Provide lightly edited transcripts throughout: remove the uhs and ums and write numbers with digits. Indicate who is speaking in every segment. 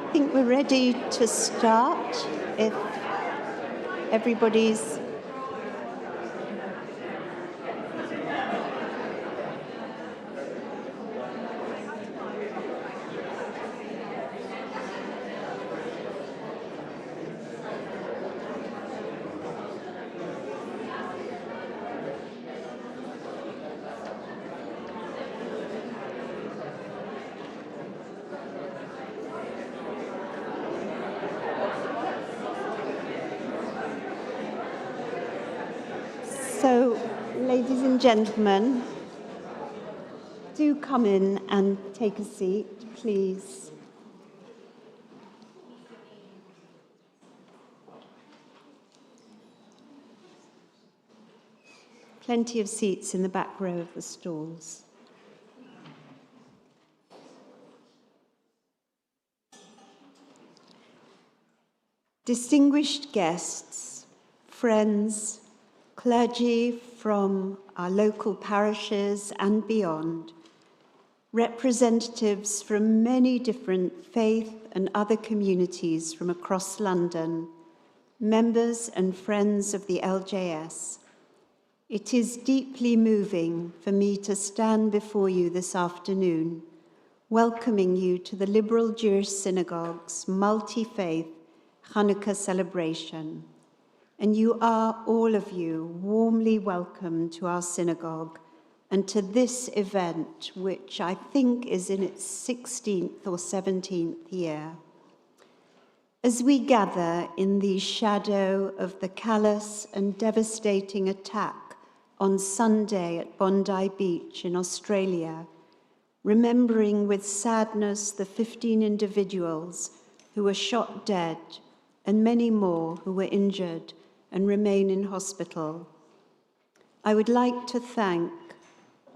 Speaker 1: I think we're ready to start if everybody's So, ladies and gentlemen, do come in and take a seat, please. Plenty of seats in the back row of the stalls. Distinguished guests, friends, clergy from our local parishes and beyond, representatives from many different faith and other communities from across London, members and friends of the LJS, it is deeply moving for me to stand before you this afternoon, welcoming you to the Liberal Jewish Synagogue's multi-faith Chanukkah celebration. And you are, all of you, warmly welcome to our synagogue and to this event, which I think is in its 16th or 17th year. As we gather in the shadow of the callous and devastating attack on Sunday at Bondi Beach in Australia, remembering with sadness the 15 individuals who were shot dead and many more who were injured and remain in hospital, I would like to thank,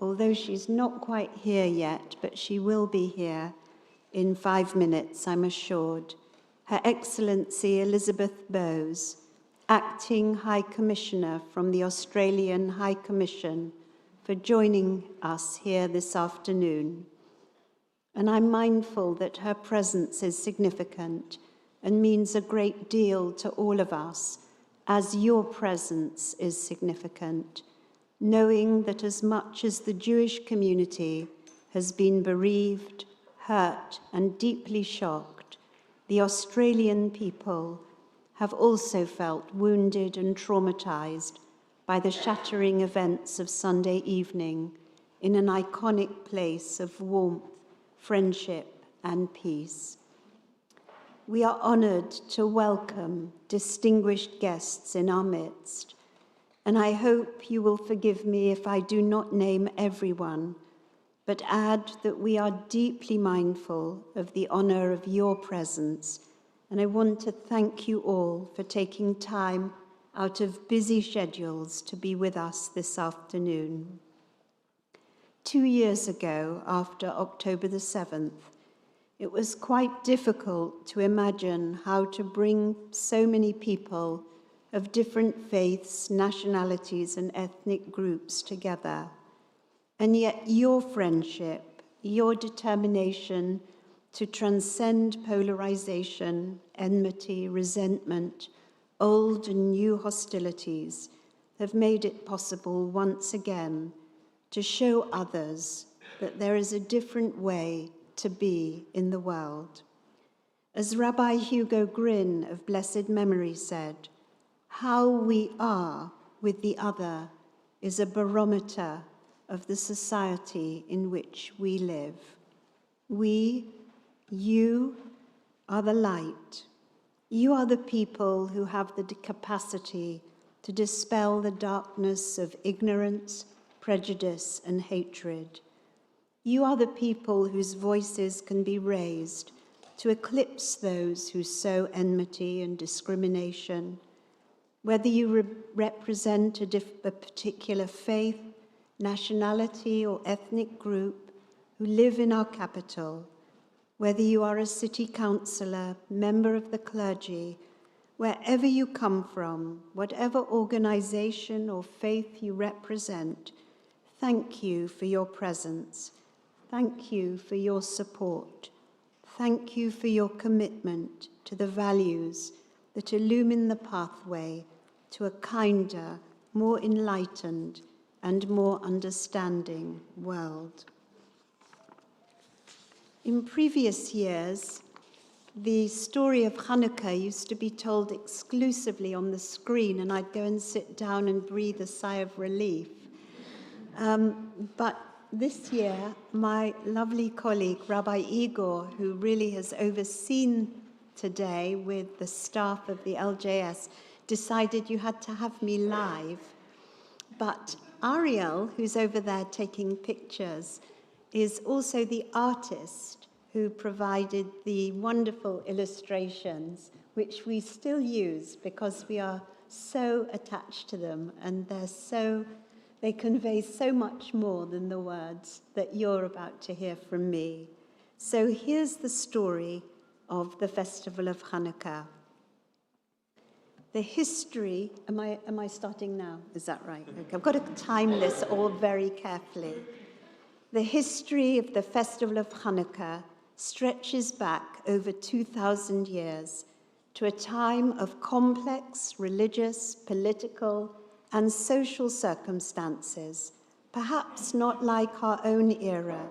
Speaker 1: although she's not quite here yet, but she will be here in 5 minutes, I'm assured, Her Excellency Elizabeth Bowes, Acting High Commissioner from the Australian High Commission, for joining us here this afternoon. And I'm mindful that her presence is significant and means a great deal to all of us, as your presence is significant, knowing that as much as the Jewish community has been bereaved, hurt, and deeply shocked, the Australian people have also felt wounded and traumatized by the shattering events of Sunday evening in an iconic place of warmth, friendship, and peace. We are honored to welcome distinguished guests in our midst, and I hope you will forgive me if I do not name everyone, but add that we are deeply mindful of the honor of your presence, and I want to thank you all for taking time out of busy schedules to be with us this afternoon. 2 years ago, after October the 7th, it was quite difficult to imagine how to bring so many people of different faiths, nationalities, and ethnic groups together. And yet your friendship, your determination to transcend polarization, enmity, resentment, old and new hostilities have made it possible once again to show others that there is a different way to be in the world. As Rabbi Hugo Gryn of blessed memory said, how we are with the other is a barometer of the society in which we live. We, you, are the light. You are the people who have the capacity to dispel the darkness of ignorance, prejudice, and hatred. You are the people whose voices can be raised to eclipse those who sow enmity and discrimination. Whether you represent a particular faith, nationality, or ethnic group who live in our capital, whether you are a city councillor, member of the clergy, wherever you come from, whatever organization or faith you represent, thank you for your presence. Thank you for your support. Thank you for your commitment to the values that illumine the pathway to a kinder, more enlightened, and more understanding world. In previous years, the story of Chanukkah used to be told exclusively on the screen, and I'd go and sit down and breathe a sigh of relief. But this year, my lovely colleague, Rabbi Igor, who really has overseen today with the staff of the LJS, decided you had to have me live. But Ariel, who's over there taking pictures, is also the artist who provided the wonderful illustrations, which we still use because we are so attached to them, and they convey so much more than the words that you're about to hear from me. So here's the story of the festival of Hanukkah. The history, am I starting now? Is that right? Okay. I've got to time this all very carefully. The history of the festival of Hanukkah stretches back over 2,000 years to a time of complex religious, political, and social circumstances, perhaps not like our own era,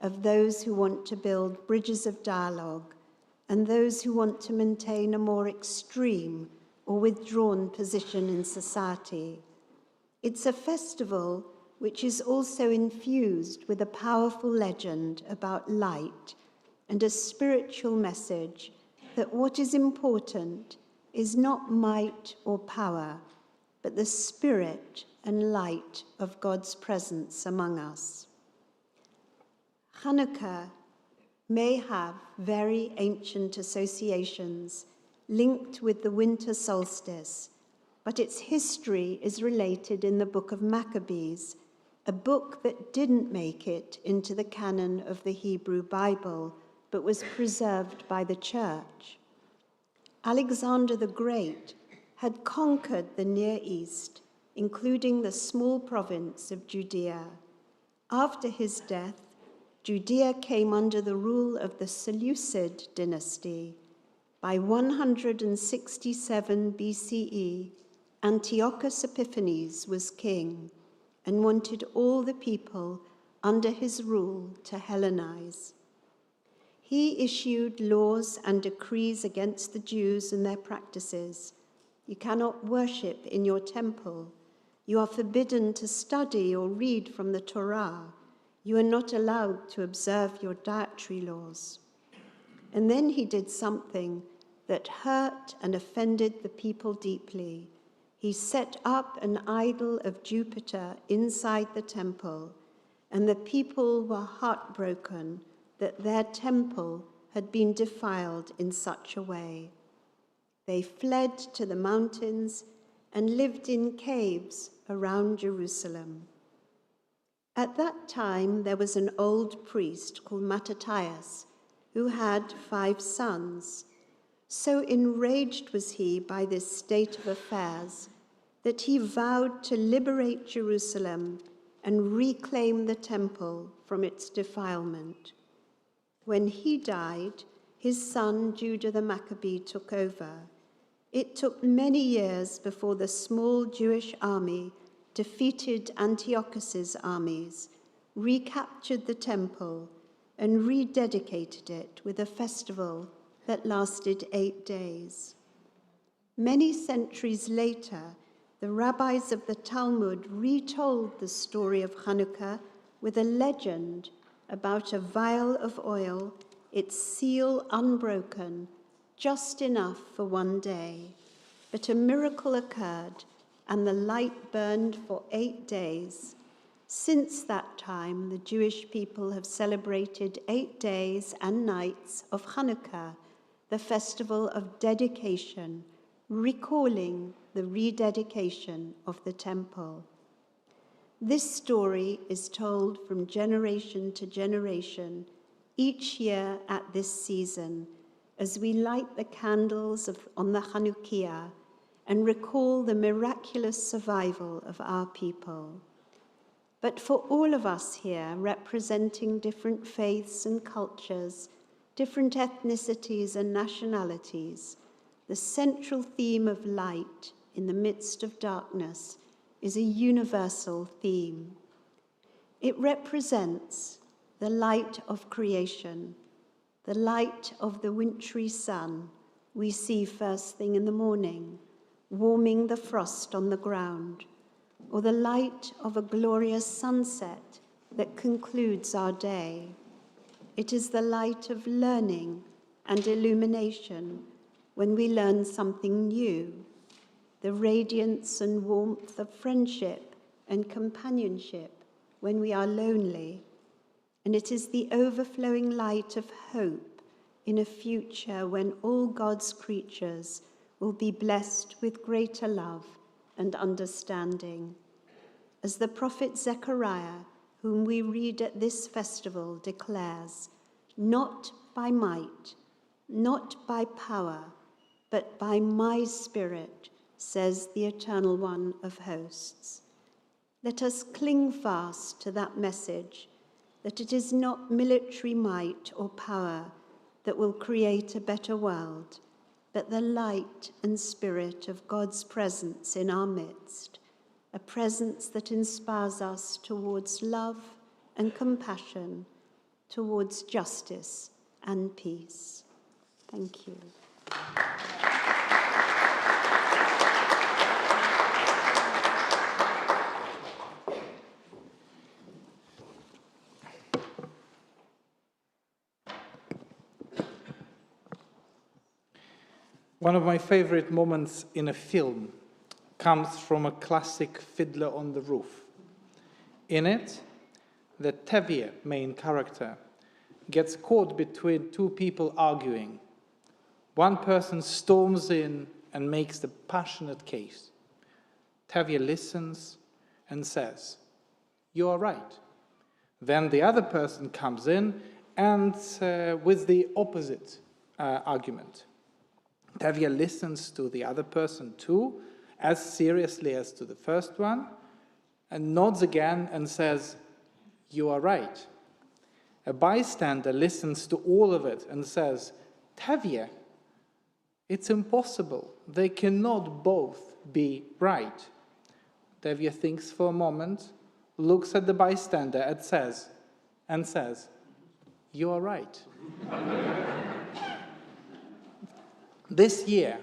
Speaker 1: of those who want to build bridges of dialogue and those who want to maintain a more extreme or withdrawn position in society. It's a festival which is also infused with a powerful legend about light and a spiritual message that what is important is not might or power, but the spirit and light of God's presence among us. Hanukkah may have very ancient associations linked with the winter solstice, but its history is related in the book of Maccabees, a book that didn't make it into the canon of the Hebrew Bible, but was preserved by the church. Alexander the Great had conquered the Near East, including the small province of Judea. After his death, Judea came under the rule of the Seleucid dynasty. By 167 BCE, Antiochus Epiphanes was king and wanted all the people under his rule to Hellenize. He issued laws and decrees against the Jews and their practices. You cannot worship in your temple. You are forbidden to study or read from the Torah. You are not allowed to observe your dietary laws. And then he did something that hurt and offended the people deeply. He set up an idol of Jupiter inside the temple, and the people were heartbroken that their temple had been defiled in such a way. They fled to the mountains and lived in caves around Jerusalem. At that time, there was an old priest called Mattathias who had 5 sons. So enraged was he by this state of affairs that he vowed to liberate Jerusalem and reclaim the temple from its defilement. When he died, his son Judah the Maccabee took over. It took many years before the small Jewish army defeated Antiochus's armies, recaptured the temple, and rededicated it with a festival that lasted 8 days. Many centuries later, the rabbis of the Talmud retold the story of Hanukkah with a legend about a vial of oil, its seal unbroken, just enough for one day. But a miracle occurred, and the light burned for 8 days. Since that time, the Jewish people have celebrated 8 days and nights of Chanukkah, the festival of dedication, recalling the rededication of the temple. This story is told from generation to generation, each year at this season, as we light the candles on the Chanukiah and recall the miraculous survival of our people. But for all of us here, representing different faiths and cultures, different ethnicities and nationalities, the central theme of light in the midst of darkness is a universal theme. It represents the light of creation, the light of the wintry sun we see first thing in the morning, warming the frost on the ground, or the light of a glorious sunset that concludes our day. It is the light of learning and illumination when we learn something new, the radiance and warmth of friendship and companionship when we are lonely, and it is the overflowing light of hope in a future when all God's creatures will be blessed with greater love and understanding. As the prophet Zechariah, whom we read at this festival, declares, "Not by might, not by power, but by my Spirit, says the Eternal One of hosts." Let us cling fast to that message, that it is not military might or power that will create a better world, but the light and spirit of God's presence in our midst, a presence that inspires us towards love and compassion, towards justice and peace. Thank you.
Speaker 2: One of my favorite moments in a film comes from a classic Fiddler on the Roof. In it, the Tevye main character gets caught between two people arguing. One person storms in and makes the passionate case. Tevye listens and says, "You are right." Then the other person comes in and with the opposite argument. Tevye listens to the other person too, as seriously as to the first one, and nods again and says, "You are right." A bystander listens to all of it and says, "Tevye, it's impossible. They cannot both be right." Tevye thinks for a moment, looks at the bystander and says, "You are right." This year,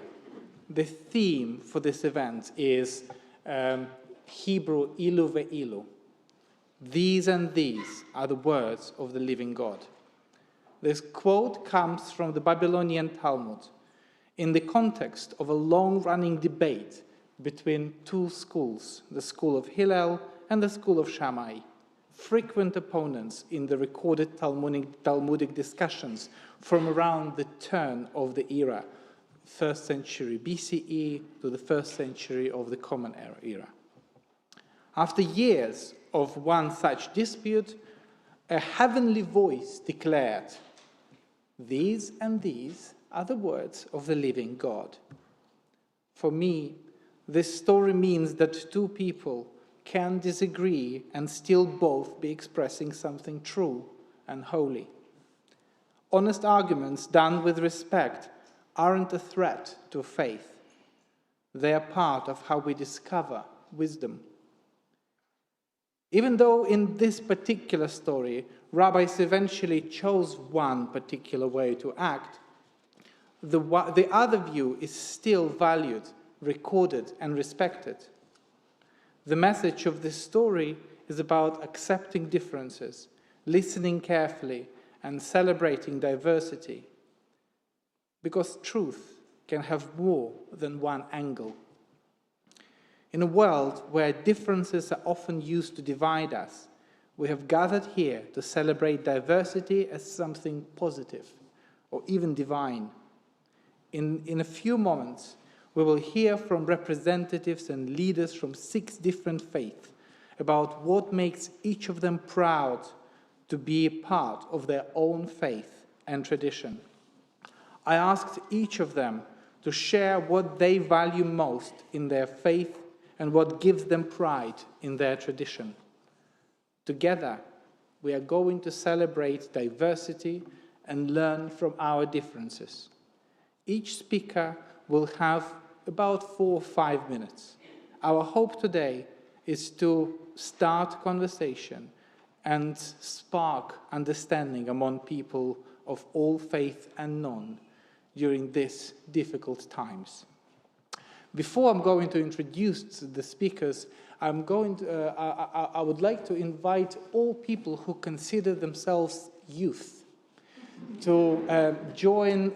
Speaker 2: the theme for this event is Hebrew ilu ve'ilu. These and these are the words of the living God. This quote comes from the Babylonian Talmud in the context of a long-running debate between two schools, the school of Hillel and the school of Shammai, frequent opponents in the recorded Talmudic discussions from around the turn of the era, 1st century BCE to the 1st century of the Common Era. After years of one such dispute, a heavenly voice declared, "These and these are the words of the living God." For me, this story means that two people can disagree and still both be expressing something true and holy. Honest arguments done with respect aren't a threat to faith. They are part of how we discover wisdom. Even though in this particular story, rabbis eventually chose one particular way to act, the other view is still valued, recorded, and respected. The message of this story is about accepting differences, listening carefully, and celebrating diversity. Because truth can have more than one angle. In a world where differences are often used to divide us, we have gathered here to celebrate diversity as something positive or even divine. In a few moments, we will hear from representatives and leaders from 6 different faiths about what makes each of them proud to be a part of their own faith and tradition. I asked each of them to share what they value most in their faith and what gives them pride in their tradition. Together, we are going to celebrate diversity and learn from our differences. Each speaker will have about 4 or 5 minutes. Our hope today is to start conversation and spark understanding among people of all faith and none during these difficult times. Before I'm going to introduce the speakers, I would like to invite all people who consider themselves youth to join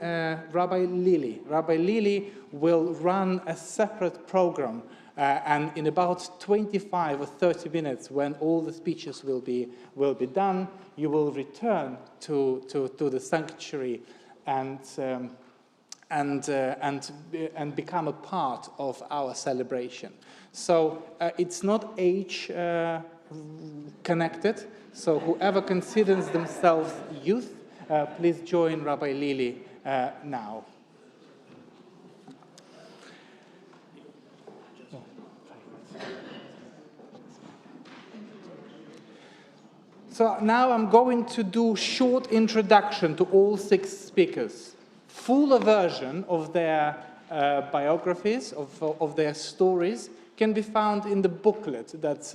Speaker 2: Rabbi Lily. Rabbi Lily will run a separate program, and in about 25 or 30 minutes, when all the speeches will be done, you will return to the sanctuary and become a part of our celebration. So it's not age connected. So whoever considers themselves youth, please join Rabbi Lily now. So now I'm going to do short introduction to all 6 speakers. Full version of their biographies, of their stories, can be found in the booklet that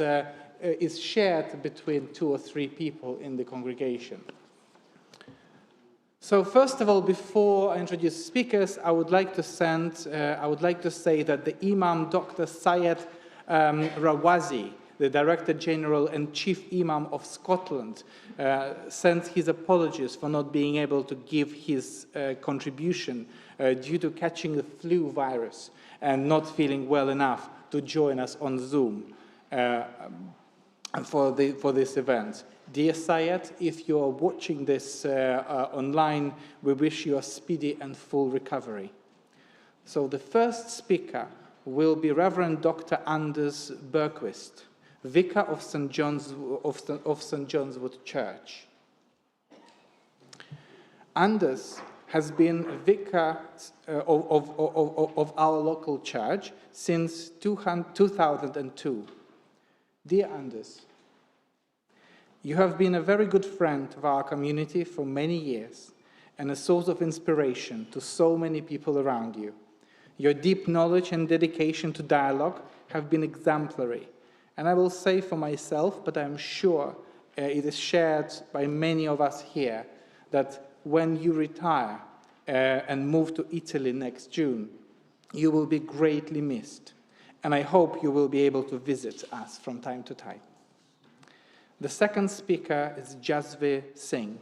Speaker 2: is shared between 2 or 3 people in the congregation. So first of all, before I introduce speakers, I would like to say that the Imam Dr. Syed Rawazi, the Director General and Chief Imam of Scotland, sends his apologies for not being able to give his contribution due to catching the flu virus and not feeling well enough to join us on Zoom for this event. Dear Syed, if you are watching this online, we wish you a speedy and full recovery. So the first speaker will be Reverend Dr. Anders Bergquist, Vicar of St. John's Wood Church. Anders has been a vicar of our local church since 2002. Dear Anders, you have been a very good friend of our community for many years and a source of inspiration to so many people around you. Your deep knowledge and dedication to dialogue have been exemplary. And I will say for myself, but I'm sure it is shared by many of us here, that when you retire and move to Italy next June, you will be greatly missed. And I hope you will be able to visit us from time to time. The second speaker is Jasveer Singh.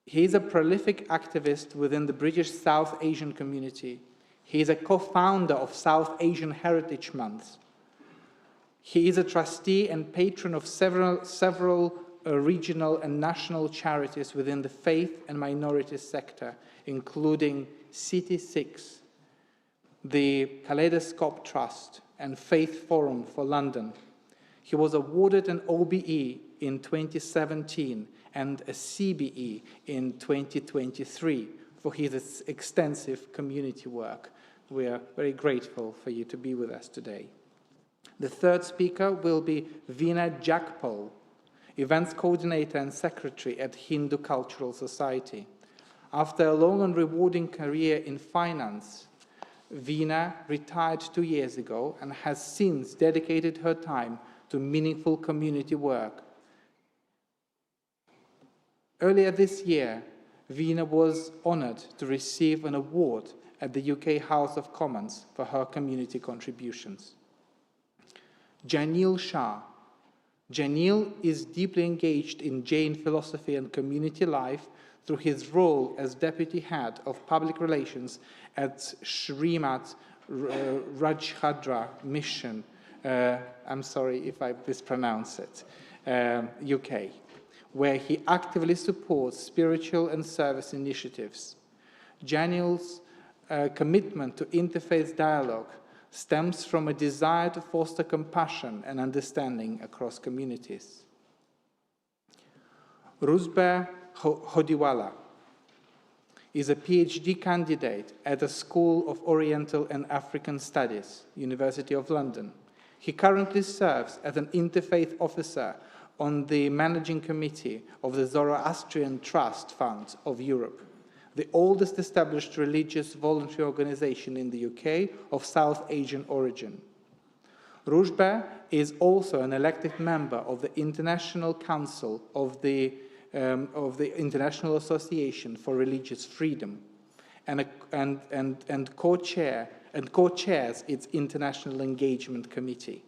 Speaker 2: He is a prolific activist within the British South Asian community. He is a co-founder of South Asian Heritage Month. He is a trustee and patron of several regional and national charities within the faith and minorities sector, including City 6, the Kaleidoscope Trust, and Faith Forum for London. He was awarded an OBE in 2017 and a CBE in 2023 for his extensive community work. We are very grateful for you to be with us today. The third speaker will be Veena Jagpal, Events Coordinator and Secretary at Hindu Cultural Society. After a long and rewarding career in finance, Veena retired 2 years ago and has since dedicated her time to meaningful community work. Earlier this year, Veena was honoured to receive an award at the UK House of Commons for her community contributions. Janil Shah. Janil is deeply engaged in Jain philosophy and community life through his role as Deputy Head of Public Relations at Srimad Rajhadra Mission, I'm sorry if I mispronounce it, UK, where he actively supports spiritual and service initiatives. Janiel's commitment to interfaith dialogue stems from a desire to foster compassion and understanding across communities. Rusbe Hodiwala is a PhD candidate at the School of Oriental and African Studies, University of London. He currently serves as an interfaith officer on the managing committee of the Zoroastrian Trust Fund of Europe, the oldest established religious voluntary organization in the UK of South Asian origin. Rusbe is also an elected member of the International Council of the International Association for Religious Freedom, and co-chairs its International Engagement Committee.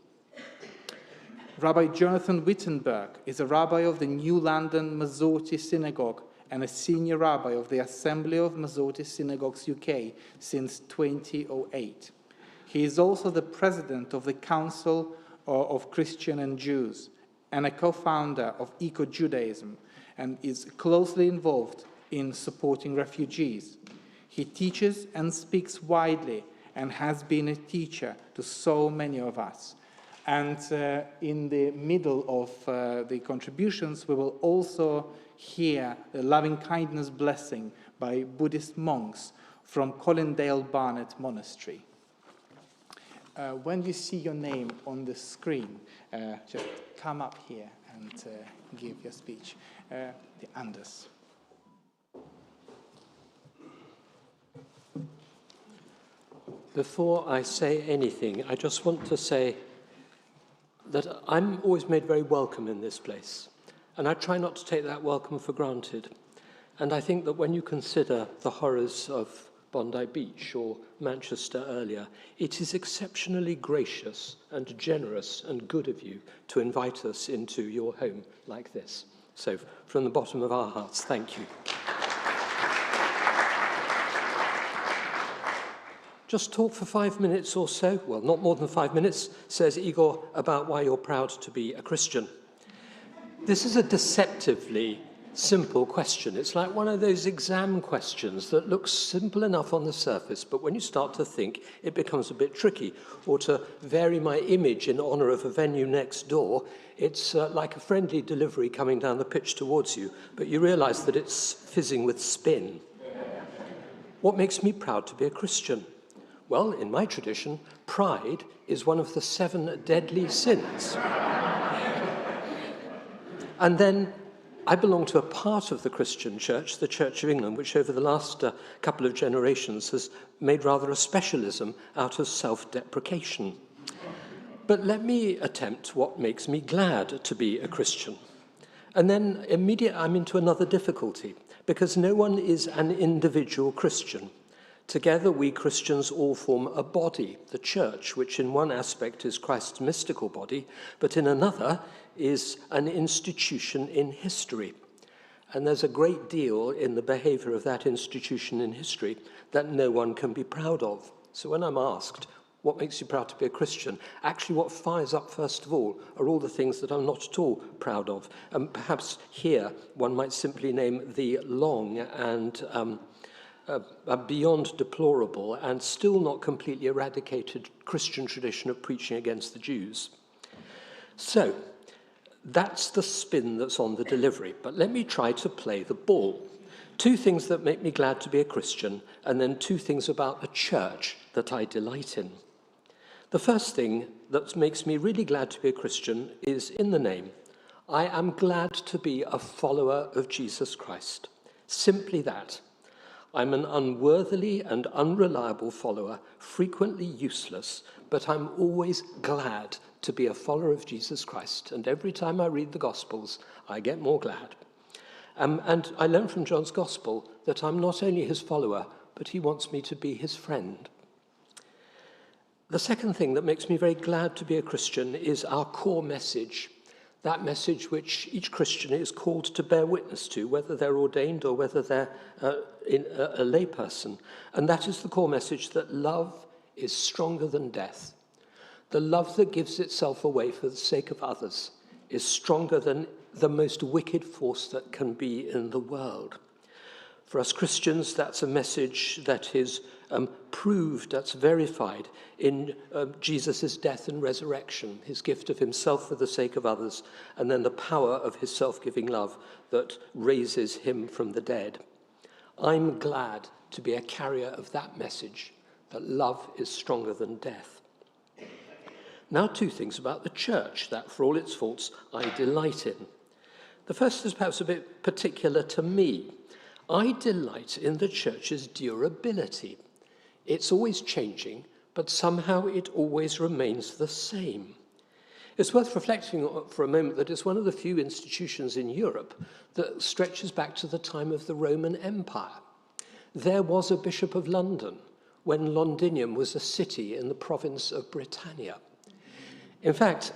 Speaker 2: Rabbi Jonathan Wittenberg is a rabbi of the New London Masorti Synagogue and a senior rabbi of the Assembly of Masorti Synagogues UK since 2008. He is also the president of the Council of Christian and Jews and a co-founder of Eco-Judaism, and is closely involved in supporting refugees. He teaches and speaks widely and has been a teacher to so many of us. And in the middle of the contributions, we will also hear the loving kindness blessing by Buddhist monks from Colindale Barnet Monastery. When you see your name on the screen, just come up here and give your speech. The Anders.
Speaker 3: Before I say anything, I just want to say that I'm always made very welcome in this place, and I try not to take that welcome for granted. And I think that when you consider the horrors of Bondi Beach or Manchester earlier, it is exceptionally gracious and generous and good of you to invite us into your home like this. So from the bottom of our hearts, thank you. Just talk for 5 minutes or so, well, not more than 5 minutes, says Igor, about why you're proud to be a Christian. This is a deceptively simple question. It's like one of those exam questions that looks simple enough on the surface, but when you start to think, it becomes a bit tricky. Or to vary my image in honor of a venue next door, it's like a friendly delivery coming down the pitch towards you, but you realize that it's fizzing with spin. What makes me proud to be a Christian? Well, in my tradition, pride is one of the 7 deadly sins. And then I belong to a part of the Christian church, the Church of England, which over the last couple of generations has made rather a specialism out of self-deprecation. But let me attempt what makes me glad to be a Christian. And then immediately I'm into another difficulty, because no one is an individual Christian. Together, we Christians all form a body, the church, which in one aspect is Christ's mystical body, but in another is an institution in history. And there's a great deal in the behavior of that institution in history that no one can be proud of. So when I'm asked, what makes you proud to be a Christian? Actually, what fires up first of all are all the things that I'm not at all proud of. And perhaps here one might simply name the long and beyond deplorable and still not completely eradicated Christian tradition of preaching against the Jews. So, that's the spin that's on the delivery, but let me try to play the ball. 2 things that make me glad to be a Christian, and then 2 things about the church that I delight in. The first thing that makes me really glad to be a Christian is in the name. I am glad to be a follower of Jesus Christ. Simply that. I'm an unworthily and unreliable follower, frequently useless, but I'm always glad to be a follower of Jesus Christ. And every time I read the Gospels, I get more glad. And I learn from John's Gospel that I'm not only his follower, but he wants me to be his friend. The second thing that makes me very glad to be a Christian is our core message, that message which each Christian is called to bear witness to, whether they're ordained or whether they're a layperson. And that is the core message that love is stronger than death. The love that gives itself away for the sake of others is stronger than the most wicked force that can be in the world. For us Christians, that's a message that is proved, that's verified in Jesus' death and resurrection, his gift of himself for the sake of others, and then the power of his self-giving love that raises him from the dead. I'm glad to be a carrier of that message, that love is stronger than death. Now, two things about the church that, for all its faults, I delight in. The first is perhaps a bit particular to me. I delight in the church's durability. It's always changing, but somehow it always remains the same. It's worth reflecting for a moment that it's one of the few institutions in Europe that stretches back to the time of the Roman Empire. There was a Bishop of London when Londinium was a city in the province of Britannia. In fact,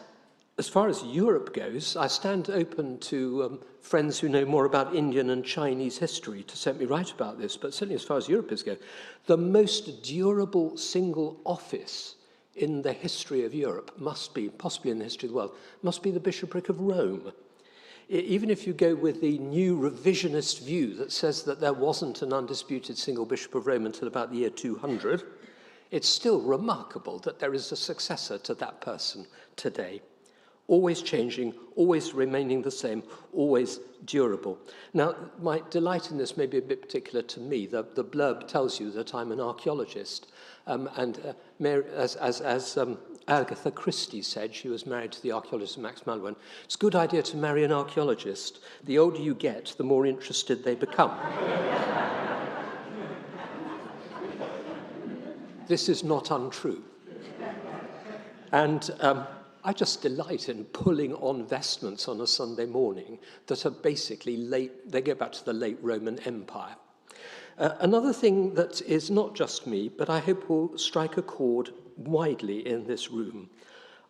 Speaker 3: as far as Europe goes, I stand open to friends who know more about Indian and Chinese history to set me right about this, but certainly as far as Europe is concerned, the most durable single office in the history of Europe must be, possibly in the history of the world, must be the Bishopric of Rome. Even if you go with the new revisionist view that says that there wasn't an undisputed single Bishop of Rome until about the year 200, it's still remarkable that there is a successor to that person today. Always changing, always remaining the same, always durable. Now, my delight in this may be a bit particular to me. The blurb tells you that I'm an archaeologist. As Agatha Christie said, she was married to the archaeologist Max Mallowan, it's a good idea to marry an archaeologist. The older you get, the more interested they become. This is not untrue. And I just delight in pulling on vestments on a Sunday morning that are basically late, they go back to the late Roman Empire. Another thing that is not just me, but I hope will strike a chord widely in this room.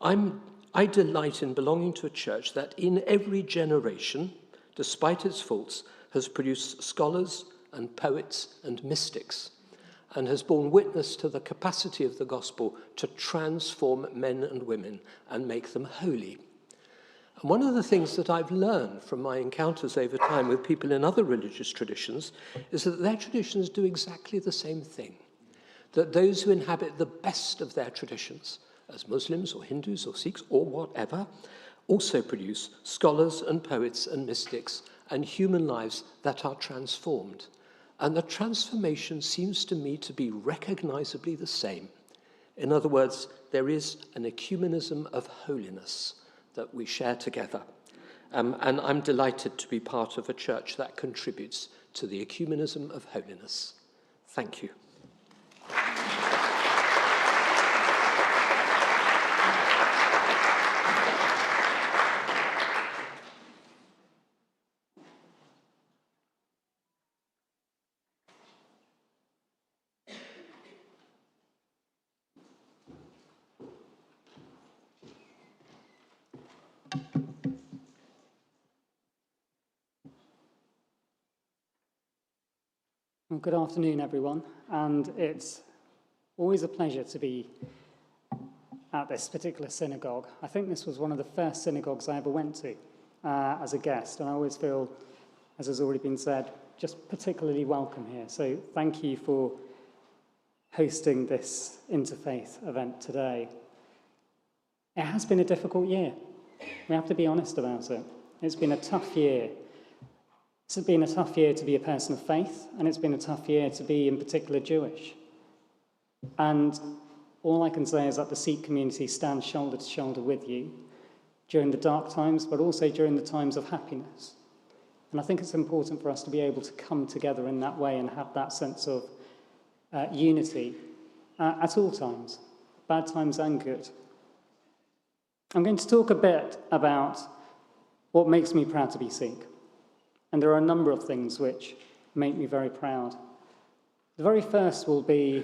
Speaker 3: I delight in belonging to a church that in every generation, despite its faults, has produced scholars and poets and mystics, and has borne witness to the capacity of the gospel to transform men and women and make them holy. And one of the things that I've learned from my encounters over time with people in other religious traditions is that their traditions do exactly the same thing. That those who inhabit the best of their traditions, as Muslims or Hindus or Sikhs or whatever, also produce scholars and poets and mystics and human lives that are transformed. And the transformation seems to me to be recognizably the same. In other words, there is an ecumenism of holiness that we share together. And I'm delighted to be part of a church that contributes to the ecumenism of holiness. Thank you.
Speaker 4: Well, good afternoon, everyone, and it's always a pleasure to be at this particular synagogue. I think this was one of the first synagogues I ever went to as a guest, and I always feel, as has already been said, just particularly welcome here. So thank you for hosting this interfaith event today. It has been a difficult year. We have to be honest about it. It's been a tough year. It's been a tough year to be a person of faith, and it's been a tough year to be, in particular, Jewish. And all I can say is that the Sikh community stands shoulder to shoulder with you during the dark times, but also during the times of happiness. And I think it's important for us to be able to come together in that way and have that sense of unity at all times, bad times and good. I'm going to talk a bit about what makes me proud to be Sikh. And there are a number of things which make me very proud. The very first will be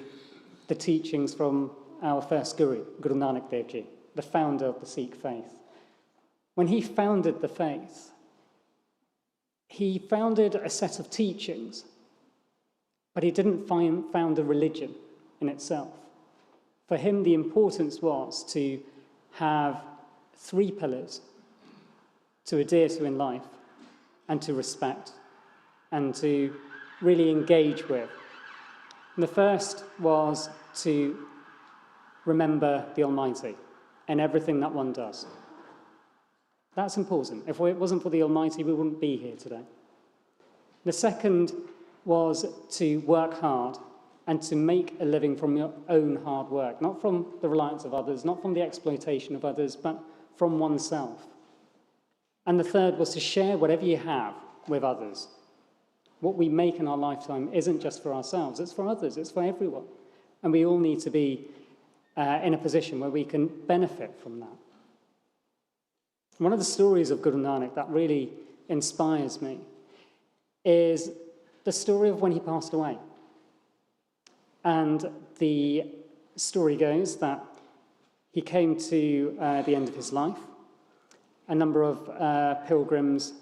Speaker 4: the teachings from our first Guru, Guru Nanak Dev Ji, the founder of the Sikh faith. When he founded the faith, he founded a set of teachings, but he didn't found a religion in itself. For him, the importance was to have 3 pillars to adhere to in life and to respect and to really engage with. And the first was to remember the Almighty in everything that one does. That's important. If it wasn't for the Almighty, we wouldn't be here today. The second was to work hard and to make a living from your own hard work, not from the reliance of others, not from the exploitation of others, but from oneself. And the third was to share whatever you have with others. What we make in our lifetime isn't just for ourselves, it's for others, it's for everyone. And we all need to be in a position where we can benefit from that. One of the stories of Guru Nanak that really inspires me is the story of when he passed away. And the story goes that he came to the end of his life. A number of pilgrims,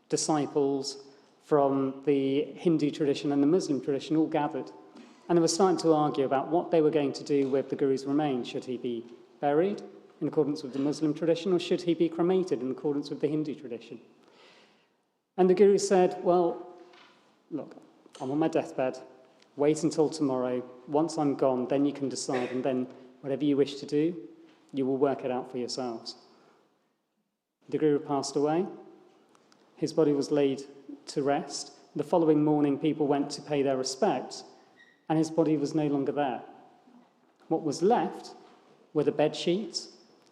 Speaker 4: disciples from the Hindu tradition and the Muslim tradition all gathered. And they were starting to argue about what they were going to do with the Guru's remains. Should he be buried in accordance with the Muslim tradition, or should he be cremated in accordance with the Hindu tradition? And the Guru said, well, look, I'm on my deathbed. Wait until tomorrow. Once I'm gone, then you can decide, and then whatever you wish to do, you will work it out for yourselves. The Guru passed away. His body was laid to rest. The following morning, people went to pay their respects, and his body was no longer there. What was left were the bed sheets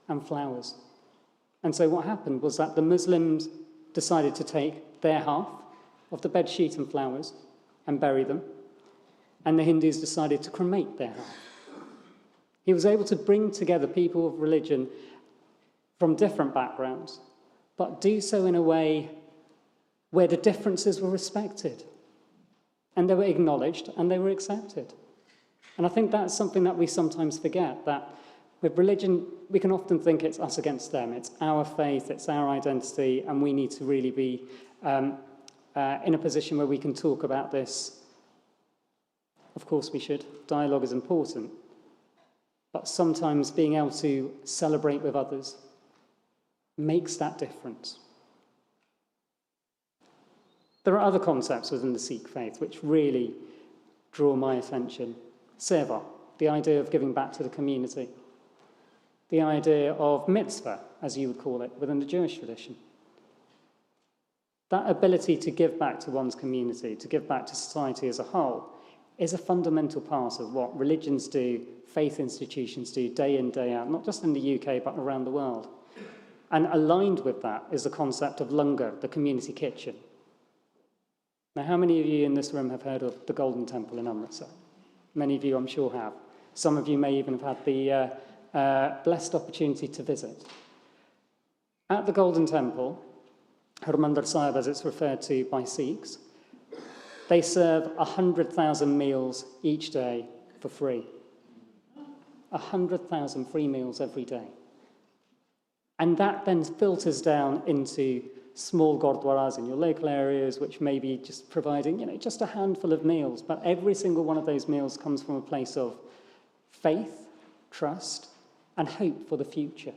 Speaker 4: and flowers. And so what happened was that the Muslims decided to take their half of the bed sheet and flowers and bury them, and the Hindus decided to cremate their half. He was able to bring together people of religion from different backgrounds, but do so in a way where the differences were respected, and they were acknowledged, and they were accepted. And I think that's something that we sometimes forget, that with religion, we can often think it's us against them. It's our faith, it's our identity, and we need to really be in a position where we can talk about this. Of course we should. Dialogue is important. But sometimes being able to celebrate with others makes that difference. There are other concepts within the Sikh faith which really draw my attention. Seva, the idea of giving back to the community. The idea of mitzvah, as you would call it, within the Jewish tradition. That ability to give back to one's community, to give back to society as a whole, is a fundamental part of what religions do, faith institutions do, day in, day out, not just in the UK, but around the world. And aligned with that is the concept of langar, the community kitchen. Now, how many of you in this room have heard of the Golden Temple in Amritsar? Many of you, I'm sure, have. Some of you may even have had the blessed opportunity to visit. At the Golden Temple, Harmandir Sahib, as it's referred to by Sikhs, they serve 100,000 meals each day for free. 100,000 free meals every day. And that then filters down into small gurdwaras in your local areas, which may be just providing, just a handful of meals. But every single one of those meals comes from a place of faith, trust, and hope for the future.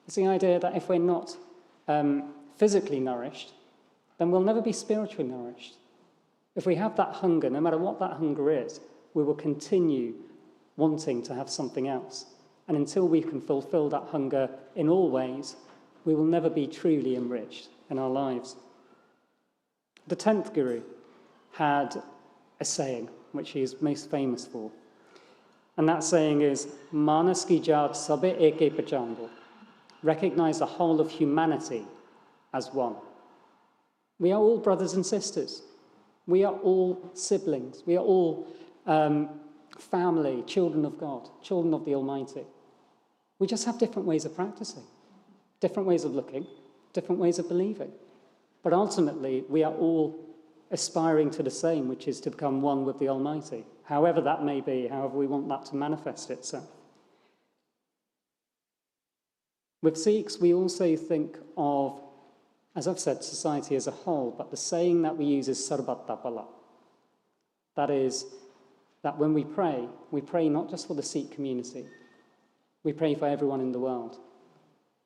Speaker 4: It's the idea that if we're not physically nourished, then we'll never be spiritually nourished. If we have that hunger, no matter what that hunger is, we will continue wanting to have something else. And until we can fulfill that hunger in all ways, we will never be truly enriched in our lives. The 10th Guru had a saying, which he is most famous for. And that saying is, Manas ki jaat sabe eke pachando. Recognize the whole of humanity as one. We are all brothers and sisters. We are all siblings. We are all family, children of God, children of the Almighty. We just have different ways of practicing, different ways of looking, different ways of believing. But ultimately, we are all aspiring to the same, which is to become one with the Almighty, however that may be, however we want that to manifest itself. With Sikhs, we also think of, as I've said, society as a whole, but the saying that we use is sarbat tapala. That is, that when we pray not just for the Sikh community, we pray for everyone in the world.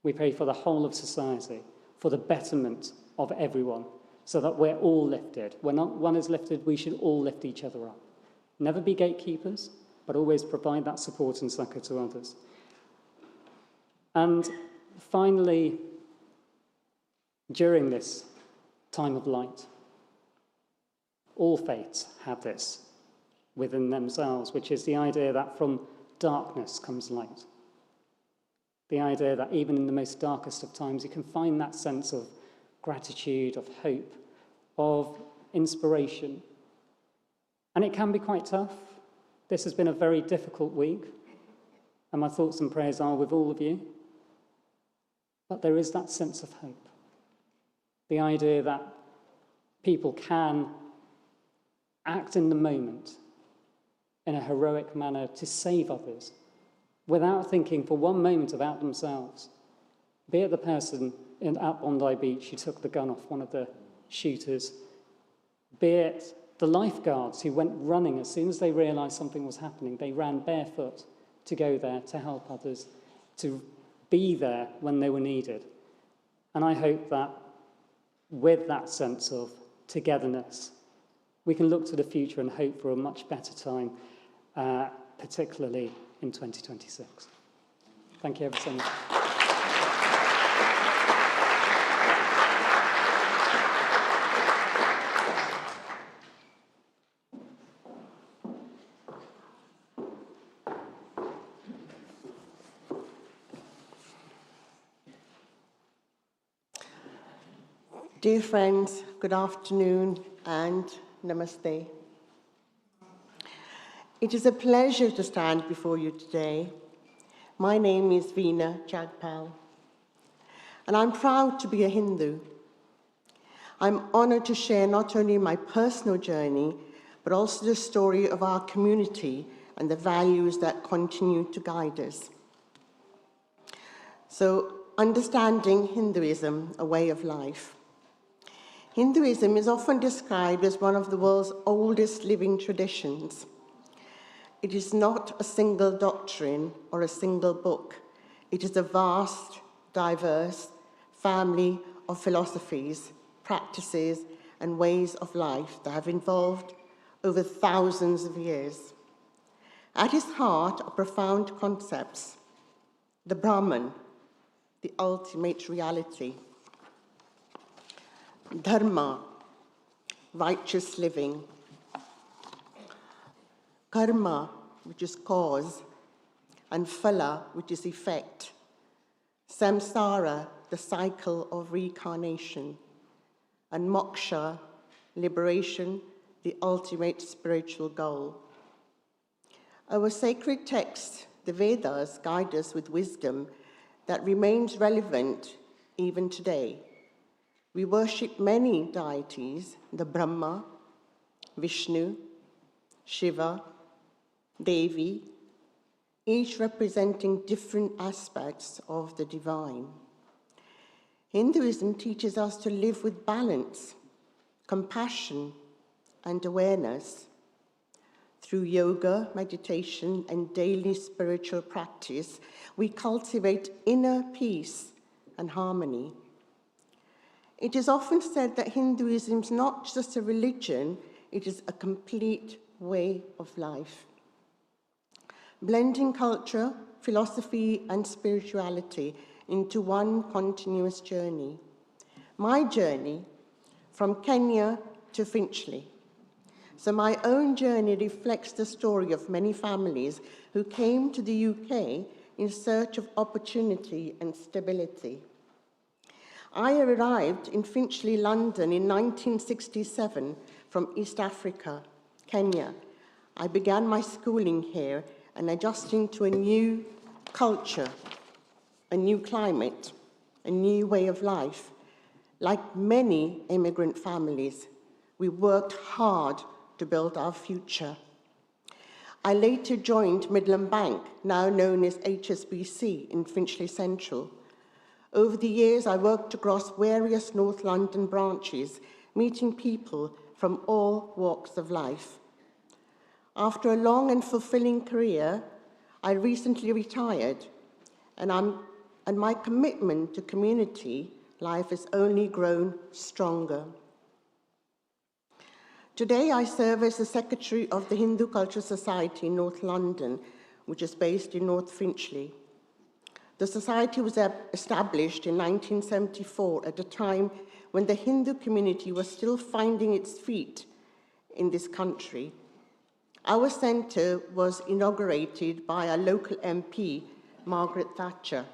Speaker 4: We pray for the whole of society, for the betterment of everyone, so that we're all lifted. When one is lifted, we should all lift each other up. Never be gatekeepers, but always provide that support and succor to others. And finally, during this time of light, all faiths have this within themselves, which is the idea that from darkness comes light. The idea that even in the most darkest of times, you can find that sense of gratitude, of hope, of inspiration. And it can be quite tough. This has been a very difficult week, and my thoughts and prayers are with all of you. But there is that sense of hope. The idea that people can act in the moment in a heroic manner to save others without thinking for one moment about themselves. Be it the person at Bondi Beach who took the gun off one of the shooters, be it the lifeguards who went running as soon as they realised something was happening. They ran barefoot to go there, to help others, to be there when they were needed. And I hope that with that sense of togetherness, we can look to the future and hope for a much better time, particularly in 2026. Thank you ever so much.
Speaker 5: Dear friends, good afternoon and namaste. It is a pleasure to stand before you today. My name is Veena Jagpal, and I'm proud to be a Hindu. I'm honored to share not only my personal journey, but also the story of our community and the values that continue to guide us. So, understanding Hinduism, a way of life. Hinduism is often described as one of the world's oldest living traditions. It is not a single doctrine or a single book. It is a vast, diverse family of philosophies, practices, and ways of life that have evolved over thousands of years. At its heart are profound concepts: the Brahman, the ultimate reality; dharma, righteous living; karma, which is cause; and phala, which is effect; samsara, the cycle of reincarnation; and moksha, liberation, the ultimate spiritual goal. Our sacred texts, the Vedas, guide us with wisdom that remains relevant even today. We worship many deities: the Brahma, Vishnu, Shiva, Devi, each representing different aspects of the divine. Hinduism teaches us to live with balance, compassion, and awareness. Through yoga, meditation, and daily spiritual practice, we cultivate inner peace and harmony. It is often said that Hinduism is not just a religion, it is a complete way of life. Blending culture, philosophy, and spirituality into one continuous journey. My journey from Kenya to Finchley. So my own journey reflects the story of many families who came to the UK in search of opportunity and stability. I arrived in Finchley, London in 1967 from East Africa, Kenya. I began my schooling here and adjusting to a new culture, a new climate, a new way of life. Like many immigrant families, we worked hard to build our future. I later joined Midland Bank, now known as HSBC, in Finchley Central. Over the years, I worked across various North London branches, meeting people from all walks of life. After a long and fulfilling career, I recently retired, and my commitment to community life has only grown stronger. Today, I serve as the Secretary of the Hindu Cultural Society in North London, which is based in North Finchley. The society was established in 1974 at a time when the Hindu community was still finding its feet in this country. Our centre was inaugurated by our local MP, Margaret Thatcher,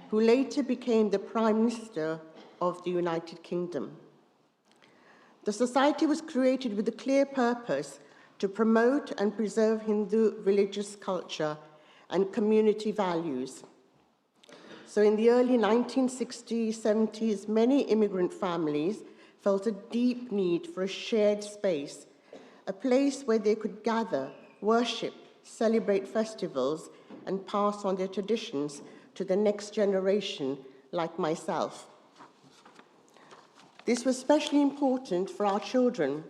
Speaker 5: who later became the Prime Minister of the United Kingdom. The society was created with a clear purpose to promote and preserve Hindu religious culture and community values. So in the early 1960s, 70s, many immigrant families felt a deep need for a shared space, a place where they could gather, worship, celebrate festivals, and pass on their traditions to the next generation, like myself. This was especially important for our children,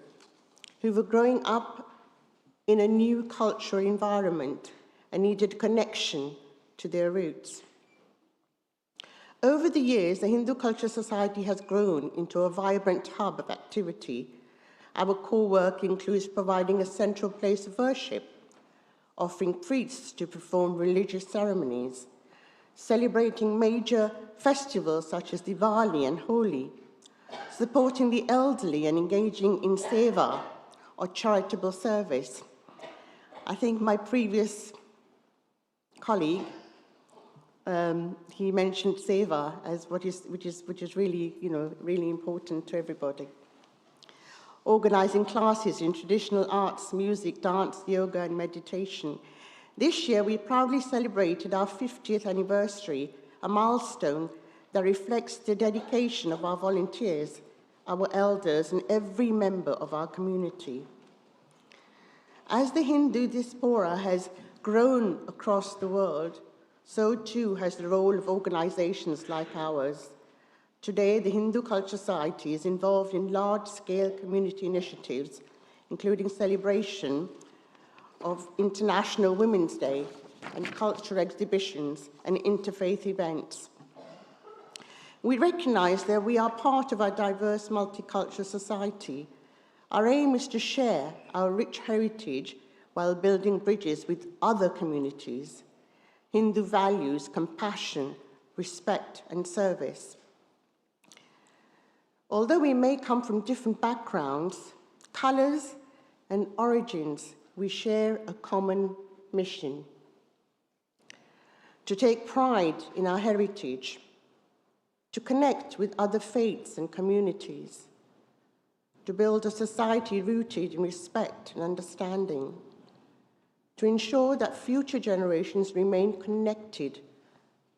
Speaker 5: who were growing up in a new cultural environment and needed connection to their roots. Over the years, the Hindu Cultural Society has grown into a vibrant hub of activity. Our core work includes providing a central place of worship, offering priests to perform religious ceremonies, celebrating major festivals such as Diwali and Holi, supporting the elderly and engaging in seva, or charitable service. I think my previous colleague, he mentioned seva as which is really, really important to everybody. Organising classes in traditional arts, music, dance, yoga, and meditation. This year, we proudly celebrated our 50th anniversary, a milestone that reflects the dedication of our volunteers, our elders, and every member of our community. As the Hindu diaspora has grown across the world, so too has the role of organizations like ours. Today, the Hindu Culture Society is involved in large-scale community initiatives, including celebration of International Women's Day and cultural exhibitions and interfaith events. We recognize that we are part of a diverse multicultural society. Our aim is to share our rich heritage while building bridges with other communities. Hindu values, compassion, respect, and service. Although we may come from different backgrounds, colors, and origins, we share a common mission: to take pride in our heritage, to connect with other faiths and communities, to build a society rooted in respect and understanding, to ensure that future generations remain connected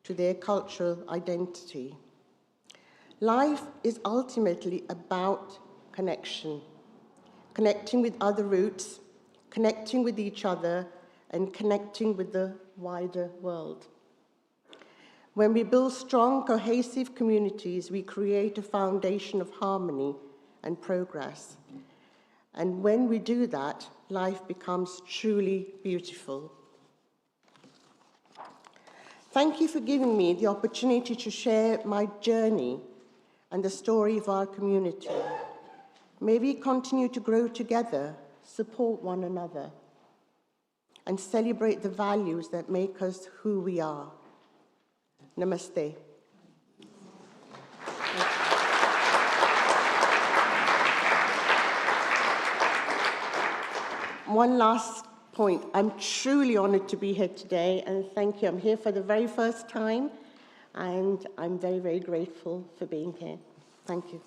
Speaker 5: to their cultural identity. Life is ultimately about connection, connecting with other roots, connecting with each other, and connecting with the wider world. When we build strong, cohesive communities, we create a foundation of harmony and progress. And when we do that, life becomes truly beautiful. Thank you for giving me the opportunity to share my journey and the story of our community. May we continue to grow together, support one another, and celebrate the values that make us who we are. Namaste. One last point. I'm truly honored to be here today, and thank you. I'm here for the very first time, and I'm very, very grateful for being here. Thank you.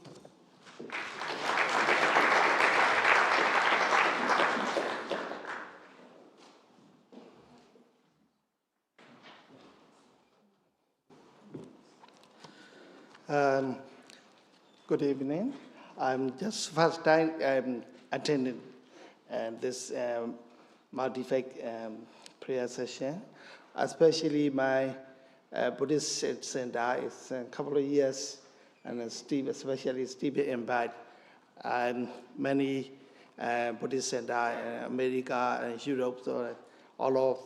Speaker 6: Good evening. I'm just first time attending this multi-faith prayer session, especially my Buddhist center is a couple of years, and Steve, especially Steve invite, and many Buddhist center in America and Europe, so all of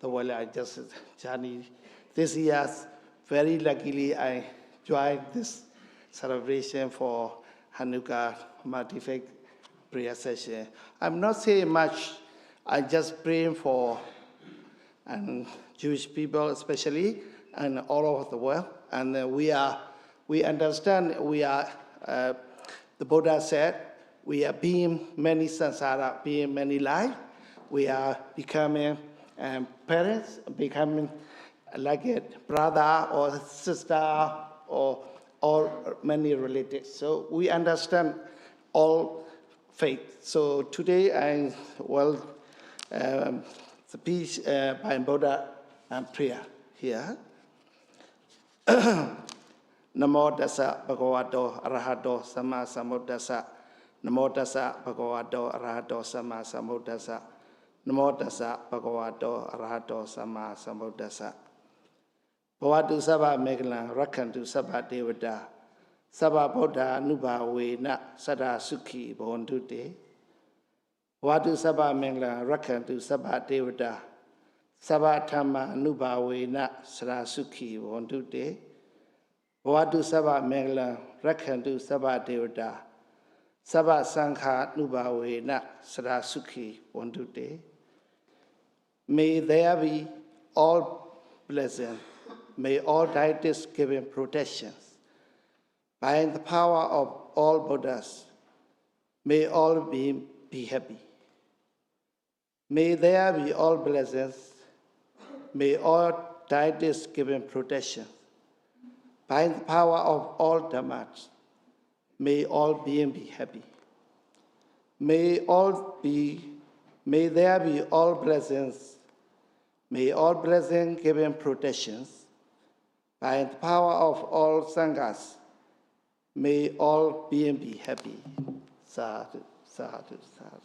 Speaker 6: the world. I just journey. This year, very luckily, I joined this celebration for Hanukkah multi-faith prayer session. I'm not saying much. I just praying for and Jewish people especially and all over the world. And we understand we are. The Buddha said we are being many samsara, being many life. We are becoming parents, becoming like a brother or sister or many relatives. So we understand all faith. So today the peace by Buddha and prayer here. Namo tassa bhagavato arahato samma sambuddhassa. Namo tassa bhagavato arahato samma sambuddhassa. Namo tassa bhagavato arahato samma sambuddhassa. Bhavatu sabba meghalan rakhantu sabba devata. Sabba buddha nubhavena sada sukhi bhavantu te. Bhavatu sabba meghalan rakhantu sabba devata. Sabba dhamma nubhavena sada sukhi bhavantu te. Bhavatu sabba meghalan rakhantu sabba devata. Sabba sankha nubhavena sada sukhi bhavantu te. May there be all blessings. May all deities give him protections. By the power of all Buddhas, may all be happy. May there be all blessings. May all deities give him protection. By the power of all Dhammas, may all beings be happy. May there be all blessings. May all blessings give him protections. By the power of all Sanghas, may all beings be happy. Sadhu, sadhu, sadhu.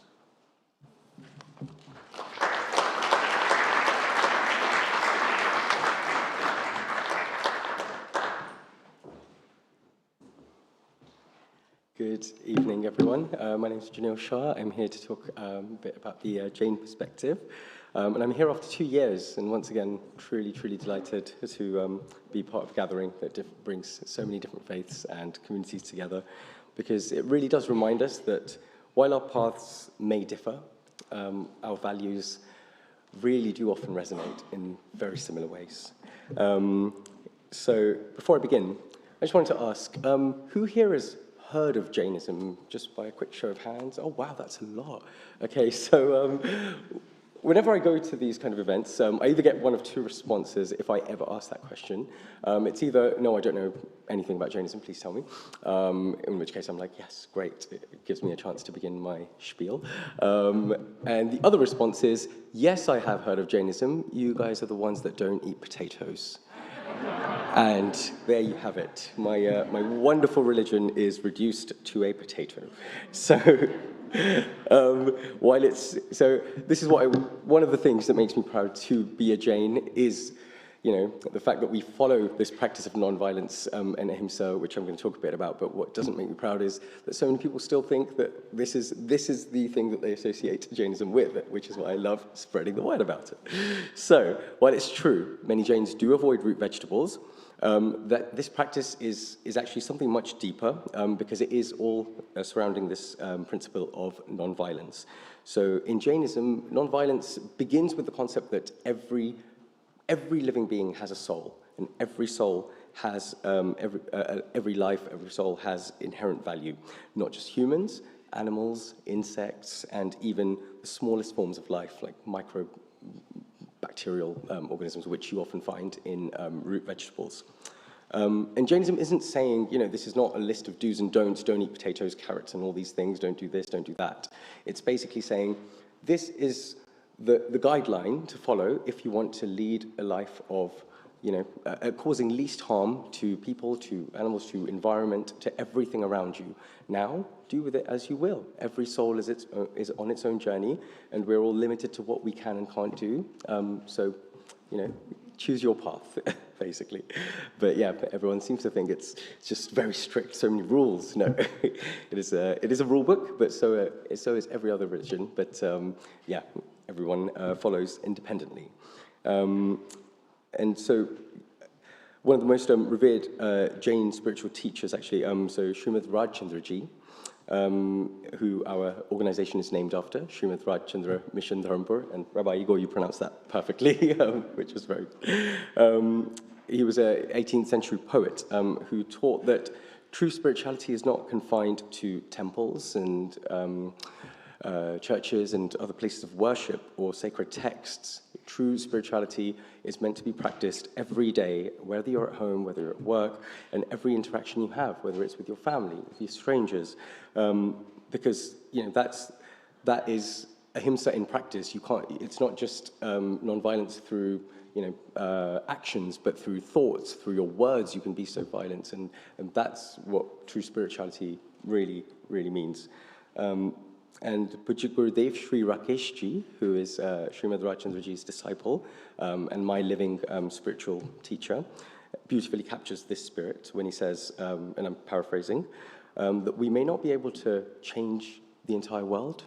Speaker 7: Good evening, everyone. My name is Janil Shah. I'm here to talk a bit about the Jain perspective. And I'm here after 2 years, and once again, truly, truly delighted to be part of a gathering that brings so many different faiths and communities together, because it really does remind us that while our paths may differ, our values really do often resonate in very similar ways. So before I begin, I just wanted to ask, who here has heard of Jainism, just by a quick show of hands? Oh, wow, that's a lot. Okay, so whenever I go to these kind of events, I either get one of two responses if I ever ask that question. It's either, no, I don't know anything about Jainism, please tell me. In which case I'm like, yes, great. It gives me a chance to begin my spiel. And the other response is, yes, I have heard of Jainism. You guys are the ones that don't eat potatoes. And there you have it. My wonderful religion is reduced to a potato. So this is one of the things that makes me proud to be a Jain is, the fact that we follow this practice of non-violence and ahimsa, which I'm going to talk a bit about. But what doesn't make me proud is that so many people still think that this is the thing that they associate Jainism with, which is why I love spreading the word about it. So while it's true, many Jains do avoid root vegetables, that this practice is actually something much deeper, because it is all surrounding this principle of non-violence. So in Jainism, non-violence begins with the concept that every living being has a soul, and every soul has, every life, every soul has inherent value. Not just humans, animals, insects, and even the smallest forms of life, like microbacterial organisms, which you often find in root vegetables. And Jainism isn't saying, this is not a list of do's and don'ts, don't eat potatoes, carrots, and all these things, don't do this, don't do that. It's basically saying, this is the guideline to follow if you want to lead a life of, causing least harm to people, to animals, to environment, to everything around you. Now, do with it as you will. Every soul is on its own journey, and we're all limited to what we can and can't do. So, choose your path basically. But yeah, but everyone seems to think it's just very strict, so many rules. No, it is a rule book, but so is every other religion. But yeah, everyone follows independently. And so one of the most revered Jain spiritual teachers, actually, so Srimad Rajchandraji, who our organization is named after, Srimad Rajchandra Mission Dharampur, and Rabbi Igor, you pronounced that perfectly, which was very good. He was an 18th century poet who taught that true spirituality is not confined to temples and churches and other places of worship or sacred texts. True spirituality is meant to be practiced every day, whether you're at home, whether you're at work, and every interaction you have, whether it's with your family, with your strangers, because that is ahimsa in practice. You can't. It's not just non-violence through actions, but through thoughts, through your words. You can be so violent, and that's what true spirituality really means. And Pujya Gurudev Sri Rakeshji, who is Srimad Rajchandraji's disciple and my living spiritual teacher, beautifully captures this spirit when he says, and I'm paraphrasing, that we may not be able to change the entire world,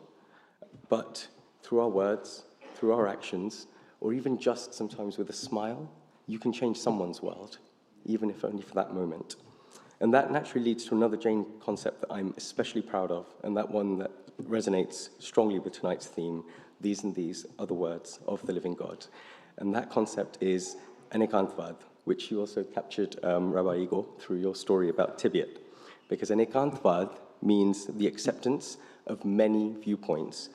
Speaker 7: but through our words, through our actions, or even just sometimes with a smile, you can change someone's world, even if only for that moment. And that naturally leads to another Jain concept that I'm especially proud of, and that one that resonates strongly with tonight's theme, these and these are the words of the living God. And that concept is Anekantvad, which you also captured, Rabbi Igor, through your story about Tibet. Because Anekantvad means the acceptance of many viewpoints.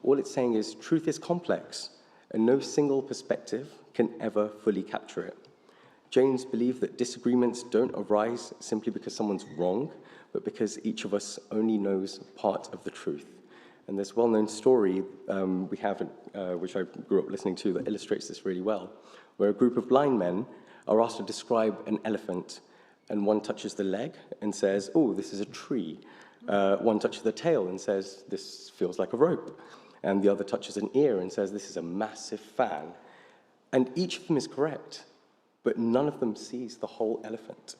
Speaker 7: All it's saying is truth is complex, and no single perspective can ever fully capture it. Jains believe that disagreements don't arise simply because someone's wrong, but because each of us only knows part of the truth. And this well-known story we have, which I grew up listening to, that illustrates this really well, where a group of blind men are asked to describe an elephant, and one touches the leg and says, "Oh, this is a tree." One touches the tail and says, "This feels like a rope." And the other touches an ear and says, "This is a massive fan." And each of them is correct, but none of them sees the whole elephant.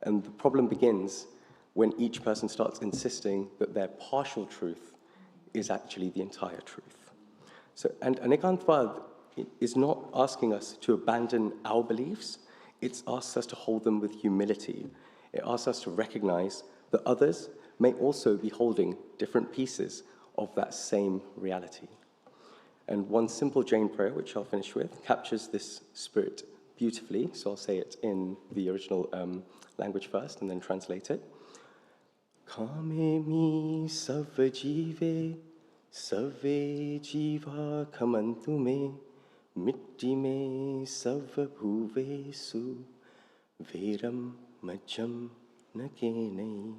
Speaker 7: And the problem begins when each person starts insisting that their partial truth is actually the entire truth. So, and Anekantvad is not asking us to abandon our beliefs, it asks us to hold them with humility. It asks us to recognize that others may also be holding different pieces of that same reality. And one simple Jain prayer, which I'll finish with, captures this spirit beautifully. So I'll say it in the original language first and then translate it. Kame mi savva jive, savve jiva kamantu me, mitti me savva bhuve su, veram majjam nakene.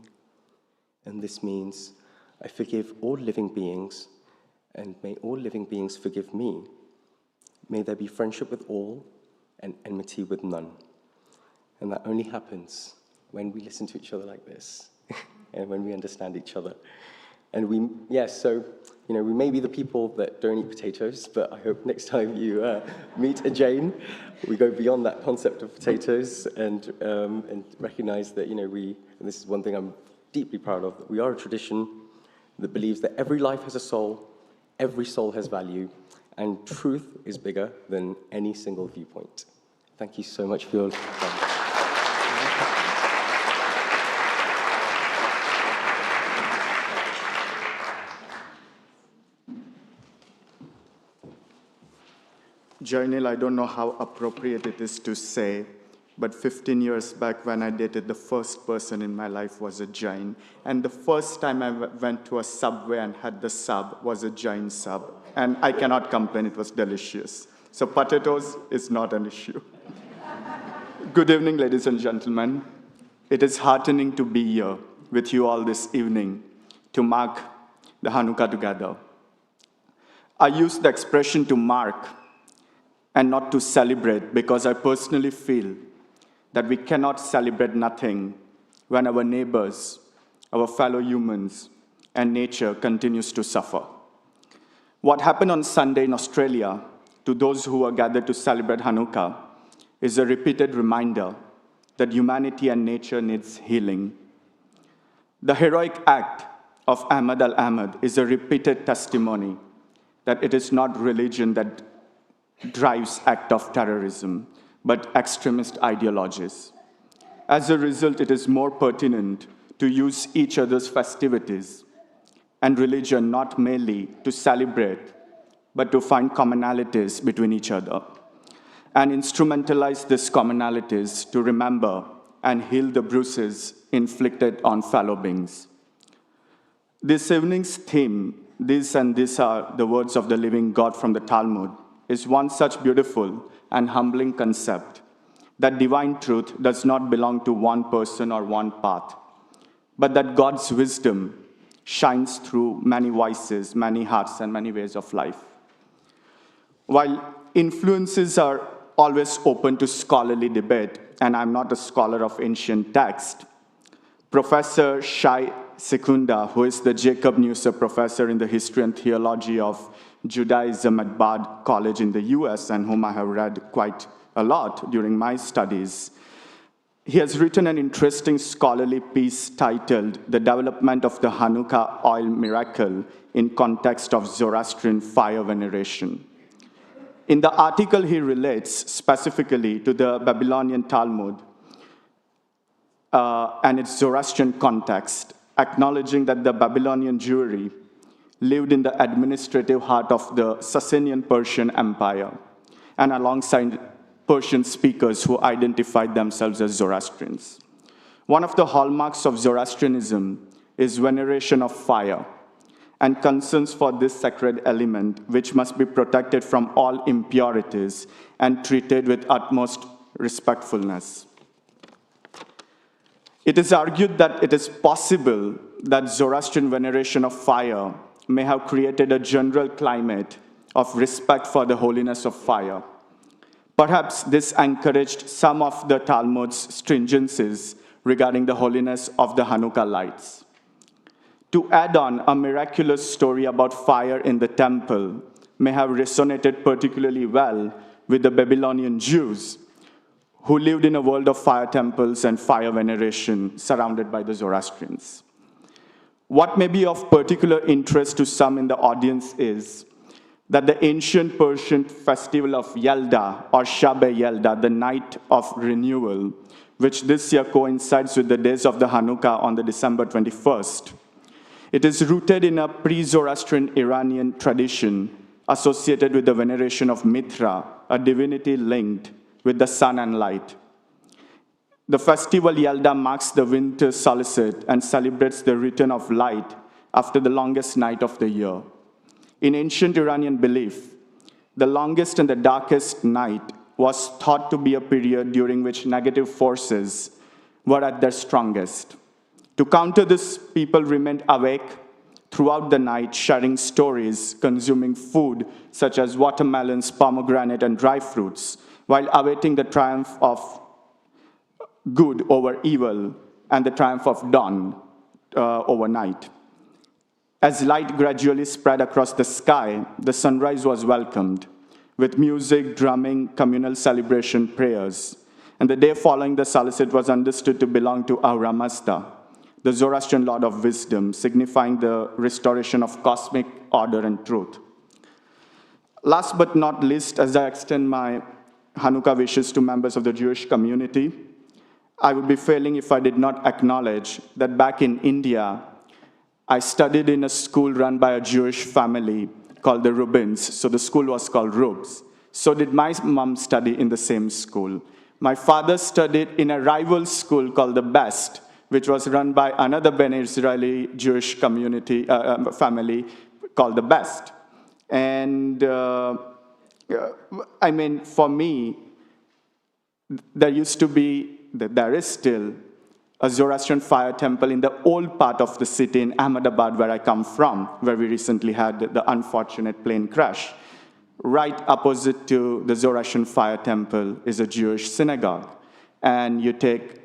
Speaker 7: And this means, I forgive all living beings, and may all living beings forgive me. May there be friendship with all and enmity with none. And that only happens when we listen to each other like this and when we understand each other. And we may be the people that don't eat potatoes, but I hope next time you meet a Jain, we go beyond that concept of potatoes and recognize that, and this is one thing I'm deeply proud of, that we are a tradition that believes that every life has a soul, every soul has value, and truth is bigger than any single viewpoint. Thank you so much for your time.
Speaker 6: Jainil, I don't know how appropriate it is to say, but 15 years back when I dated, the first person in my life was a Jain. And the first time I went to a Subway and had the sub was a Jain sub. And I cannot complain, it was delicious. So potatoes is not an issue. Good evening, ladies and gentlemen. It is heartening to be here with you all this evening to mark the Hanukkah together. I use the expression to mark and not to celebrate, because I personally feel that we cannot celebrate nothing when our neighbors, our fellow humans, and nature continues to suffer. What happened on Sunday in Australia to those who were gathered to celebrate Hanukkah
Speaker 8: is a repeated reminder that humanity and nature needs healing. The heroic act of Ahmad al-Ahmad is a repeated testimony that it is not religion that drives act of terrorism, but extremist ideologies. As a result, it is more pertinent to use each other's festivities and religion not merely to celebrate, but to find commonalities between each other, and instrumentalize these commonalities to remember and heal the bruises inflicted on fellow beings. This evening's theme, these are the words of the living God from the Talmud, is one such beautiful and humbling concept that divine truth does not belong to one person or one path, but that God's wisdom shines through many voices, many hearts, and many ways of life. While influences are always open to scholarly debate, and I'm not a scholar of ancient text, Professor Shai Secunda, who is the Jacob Neusser Professor in the History and Theology of Judaism at Bard College in the US, and whom I have read quite a lot during my studies, he has written an interesting scholarly piece titled The Development of the Hanukkah Oil Miracle in Context of Zoroastrian Fire Veneration. In the article, he relates specifically to the Babylonian Talmud and its Zoroastrian context, acknowledging that the Babylonian Jewry lived in the administrative heart of the Sasanian Persian Empire, and alongside Persian speakers who identified themselves as Zoroastrians. One of the hallmarks of Zoroastrianism is veneration of fire and concerns for this sacred element, which must be protected from all impurities and treated with utmost respectfulness. It is argued that it is possible that Zoroastrian veneration of fire may have created a general climate of respect for the holiness of fire. Perhaps this encouraged some of the Talmud's stringencies regarding the holiness of the Hanukkah lights. To add on, a miraculous story about fire in the temple may have resonated particularly well with the Babylonian Jews, who lived in a world of fire temples and fire veneration surrounded by the Zoroastrians. What may be of particular interest to some in the audience is that the ancient Persian festival of Yelda, or Shabe Yelda, the Night of Renewal, which this year coincides with the days of the Hanukkah on the December 21st, it is rooted in a pre-Zoroastrian Iranian tradition associated with the veneration of Mithra, a divinity linked with the sun and light. The festival Yelda marks the winter solstice and celebrates the return of light after the longest night of the year. In ancient Iranian belief, the longest and the darkest night was thought to be a period during which negative forces were at their strongest. To counter this, people remained awake throughout the night, sharing stories, consuming food such as watermelons, pomegranate, and dry fruits, while awaiting the triumph of good over evil and the triumph of dawn overnight. As light gradually spread across the sky, the sunrise was welcomed with music, drumming, communal celebration, prayers. And the day following the solstice was understood to belong to Ahura Mazda, the Zoroastrian Lord of Wisdom, signifying the restoration of cosmic order and truth. Last but not least, as I extend my Hanukkah wishes to members of the Jewish community, I would be failing if I did not acknowledge that back in India, I studied in a school run by a Jewish family called the Rubins. So the school was called Rubs. So did my mom study in the same school. My father studied in a rival school called the Best, which was run by another Ben Israeli Jewish community family called the Best. And for me, there is still a Zoroastrian fire temple in the old part of the city in Ahmedabad, where I come from, where we recently had the unfortunate plane crash. Right opposite to the Zoroastrian fire temple is a Jewish synagogue. And you take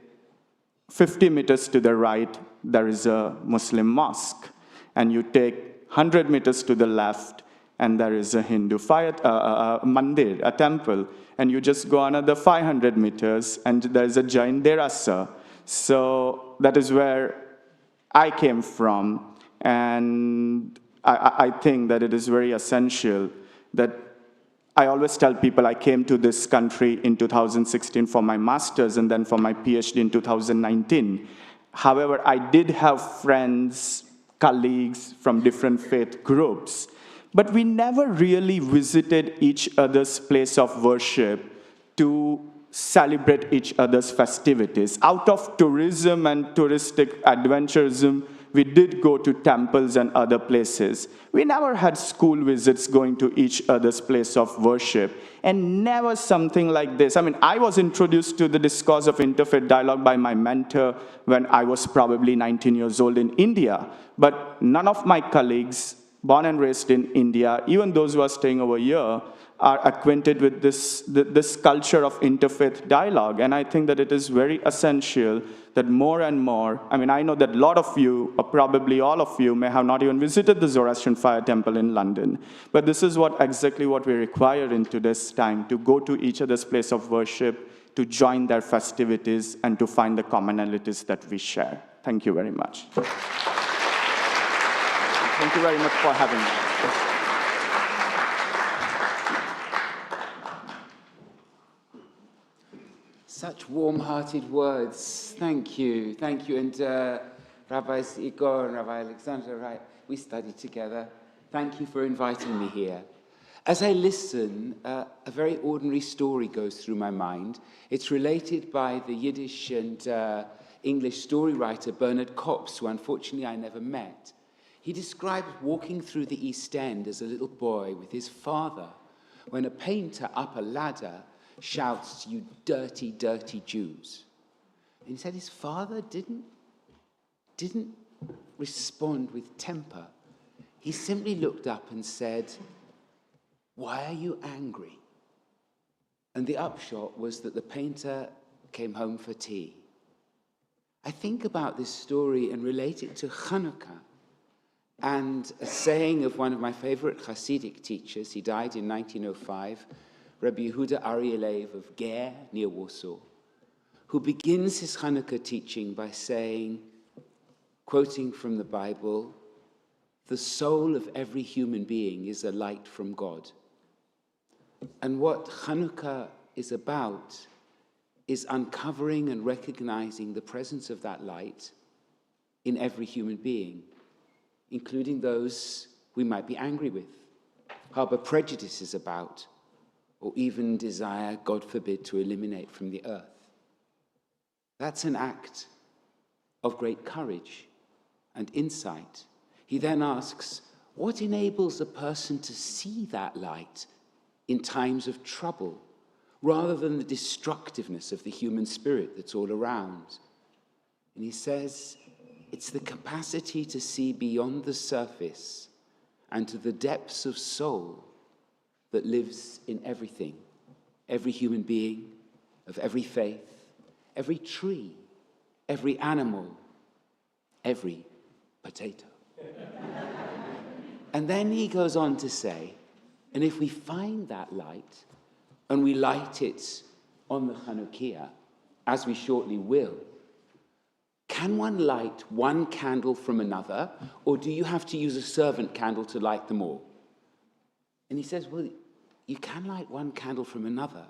Speaker 8: 50 meters to the right, there is a Muslim mosque. And you take 100 meters to the left, and there is a Hindu mandir, a temple, and you just go another 500 meters, and there's a Jain derasa. So that is where I came from, and I think that it is very essential that I always tell people I came to this country in 2016 for my master's and then for my PhD in 2019. However, I did have friends, colleagues from different faith groups, but we never really visited each other's place of worship to celebrate each other's festivities. Out of tourism and touristic adventurism, we did go to temples and other places. We never had school visits going to each other's place of worship, and never something like this. I mean, I was introduced to the discourse of interfaith dialogue by my mentor when I was probably 19 years old in India, but none of my colleagues, born and raised in India, even those who are staying over here, are acquainted with this culture of interfaith dialogue. And I think that it is very essential that more and more, I mean, I know that a lot of you, or probably all of you, may have not even visited the Zoroastrian Fire Temple in London. But this is exactly what we require in today's time, to go to each other's place of worship, to join their festivities, and to find the commonalities that we share. Thank you very much. Thank you very much for having me.
Speaker 9: Such warm-hearted words. Thank you. Thank you. And Rabbis Igor and Rabbi Alexander, right, we studied together. Thank you for inviting me here. As I listen, a very ordinary story goes through my mind. It's related by the Yiddish and English story writer Bernard Kopps, who unfortunately I never met. He describes walking through the East End as a little boy with his father when a painter up a ladder shouts, "You dirty, dirty Jews." And he said his father didn't respond with temper. He simply looked up and said, "Why are you angry?" And the upshot was that the painter came home for tea. I think about this story and relate it to Chanukkah and a saying of one of my favorite Hasidic teachers. He died in 1905, Rabbi Yehuda Aryeh Leib of Ger, near Warsaw, who begins his Hanukkah teaching by saying, quoting from the Bible, "The soul of every human being is a light from God." And what Hanukkah is about is uncovering and recognizing the presence of that light in every human being, including those we might be angry with, harbor prejudices about, or even desire, God forbid, to eliminate from the earth. That's an act of great courage and insight. He then asks, what enables a person to see that light in times of trouble, rather than the destructiveness of the human spirit that's all around? And he says, it's the capacity to see beyond the surface and to the depths of soul that lives in everything, every human being, of every faith, every tree, every animal, every potato. And then he goes on to say, and if we find that light and we light it on the Chanukkah, as we shortly will, can one light one candle from another, or do you have to use a servant candle to light them all? And he says, well, you can light one candle from another.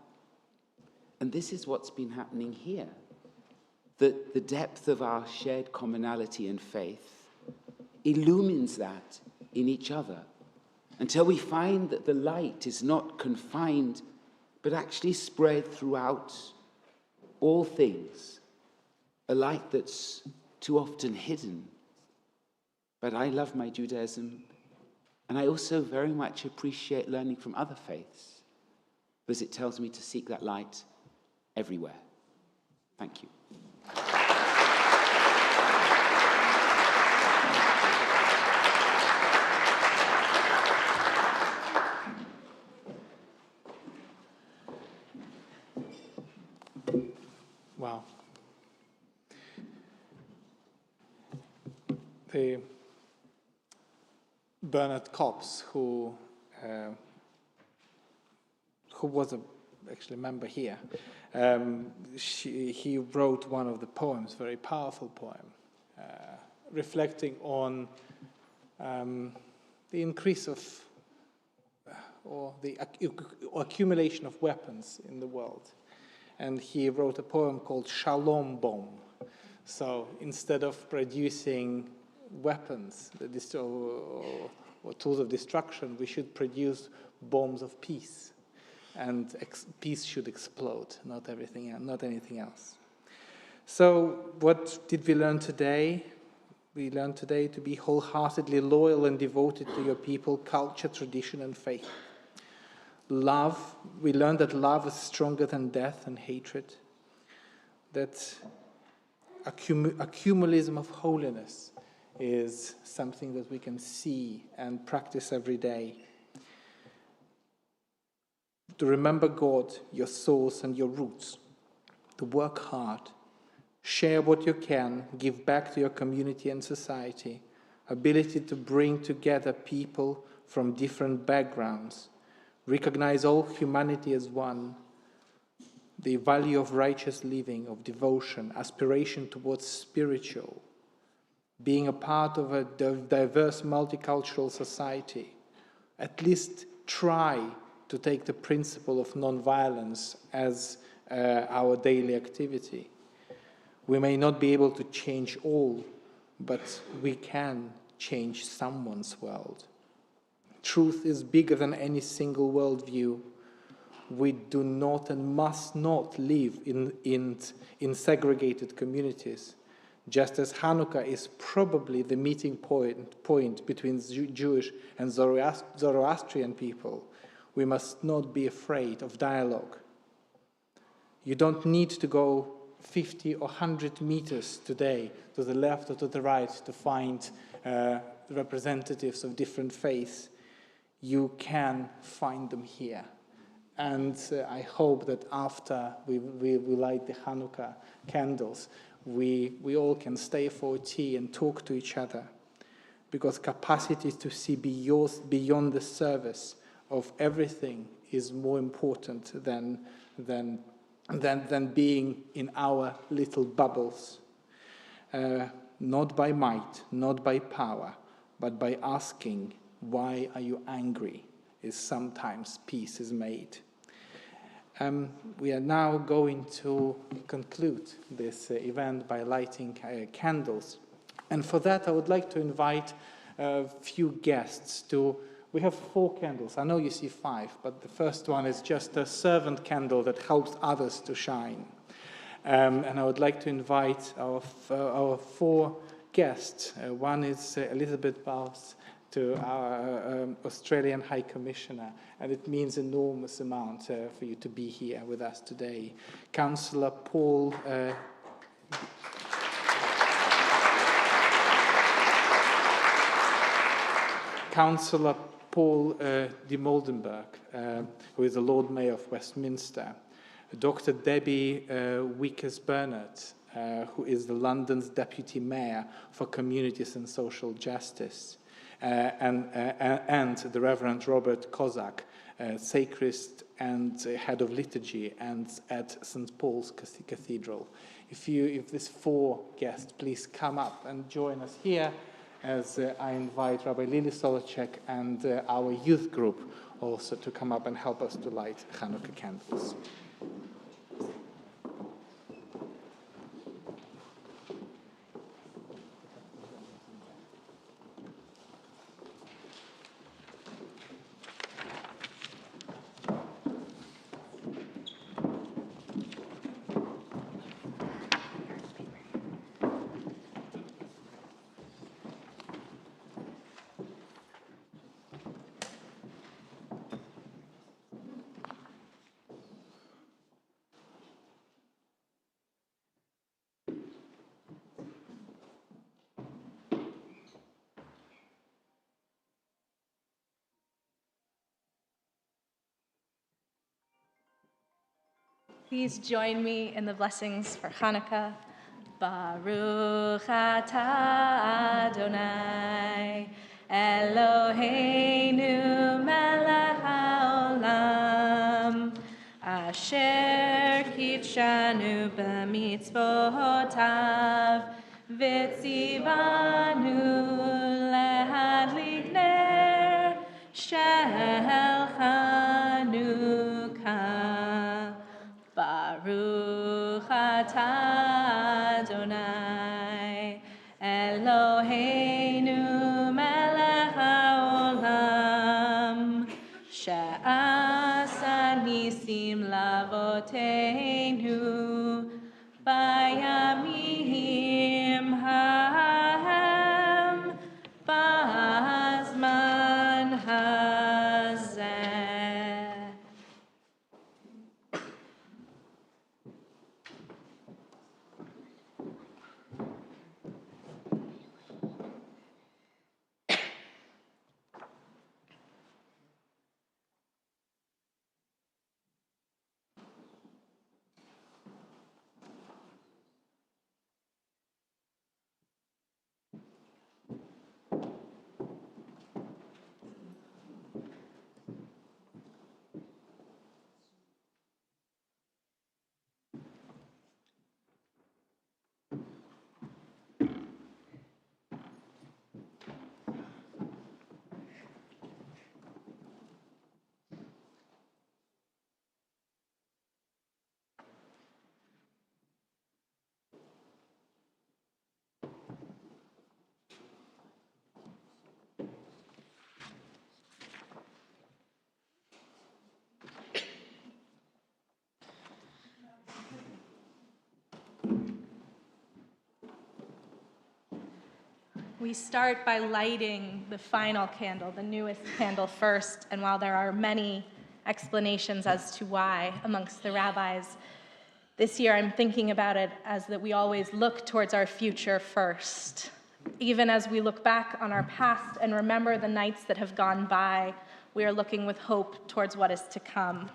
Speaker 9: And this is what's been happening here. That the depth of our shared commonality and faith illumines that in each other, until we find that the light is not confined, but actually spread throughout all things. A light that's too often hidden. But I love my Judaism, and I also very much appreciate learning from other faiths, because it tells me to seek that light everywhere. Thank you.
Speaker 2: Wow. The Bernard Kopps, who who was actually a member here, he wrote one of the poems, very powerful poem, reflecting on the increase of or the accumulation of weapons in the world. And he wrote a poem called Shalom Bomb. So instead of producing weapons or tools of destruction, we should produce bombs of peace. And peace should explode, not anything else. So what did we learn today? We learned today to be wholeheartedly loyal and devoted to your people, culture, tradition, and faith. Love, we learned that love is stronger than death and hatred. That accumulation of holiness is something that we can see and practice every day. To remember God, your source and your roots. To work hard. Share what you can. Give back to your community and society. Ability to bring together people from different backgrounds. Recognize all humanity as one. The value of righteous living, of devotion, aspiration towards spiritual. Being a part of a diverse multicultural society. At least try to take the principle of non-violence as our daily activity. We may not be able to change all, but we can change someone's world. Truth is bigger than any single worldview. We do not and must not live in segregated communities. Just as Hanukkah is probably the meeting point between Jewish and Zoroastrian people, we must not be afraid of dialogue. You don't need to go 50 or 100 meters today to the left or to the right to find representatives of different faiths. You can find them here. And I hope that after we light the Hanukkah candles, we all can stay for tea and talk to each other. Because capacity to see beyond the service of everything is more important than being in our little bubbles. Not by might, not by power, but by asking, why are you angry? Is sometimes peace is made. We are now going to conclude this event by lighting candles. And for that, I would like to invite a few guests to... We have 4 candles. I know you see 5, but the first one is just a servant candle that helps others to shine. And I would like to invite our 4 guests. One is Elizabeth Bowes, to our Australian High Commissioner, and it means enormous amount for you to be here with us today. Councillor Paul de Moldenberg, who is the Lord Mayor of Westminster. Dr. Debbie Wickes-Bernard, who is the London's Deputy Mayor for Communities and Social Justice. And the Reverend Robert Kozak, sacrist and head of liturgy and at St. Paul's Cathedral. If these 4 guests, please come up and join us here as I invite Rabbi Lili Solocek and our youth group also to come up and help us to light Hanukkah candles.
Speaker 10: Please join me in the blessings for Hanukkah. Baruch atah Adonai, Eloheinu melech haolam, asher kitshanu b'mitzvotav, v'tzivanu lehadlik ner shel Chanukkah. Baruch atah Adonai, Eloheinu melech haolam, she'asa nisim lavoteinu bayamim hahem b'zman hazeh. We start by lighting the final candle, the newest candle first, and while there are many explanations as to why amongst the rabbis, this year I'm thinking about it as that we always look towards our future first. Even as we look back on our past and remember the nights that have gone by, we are looking with hope towards what is to come.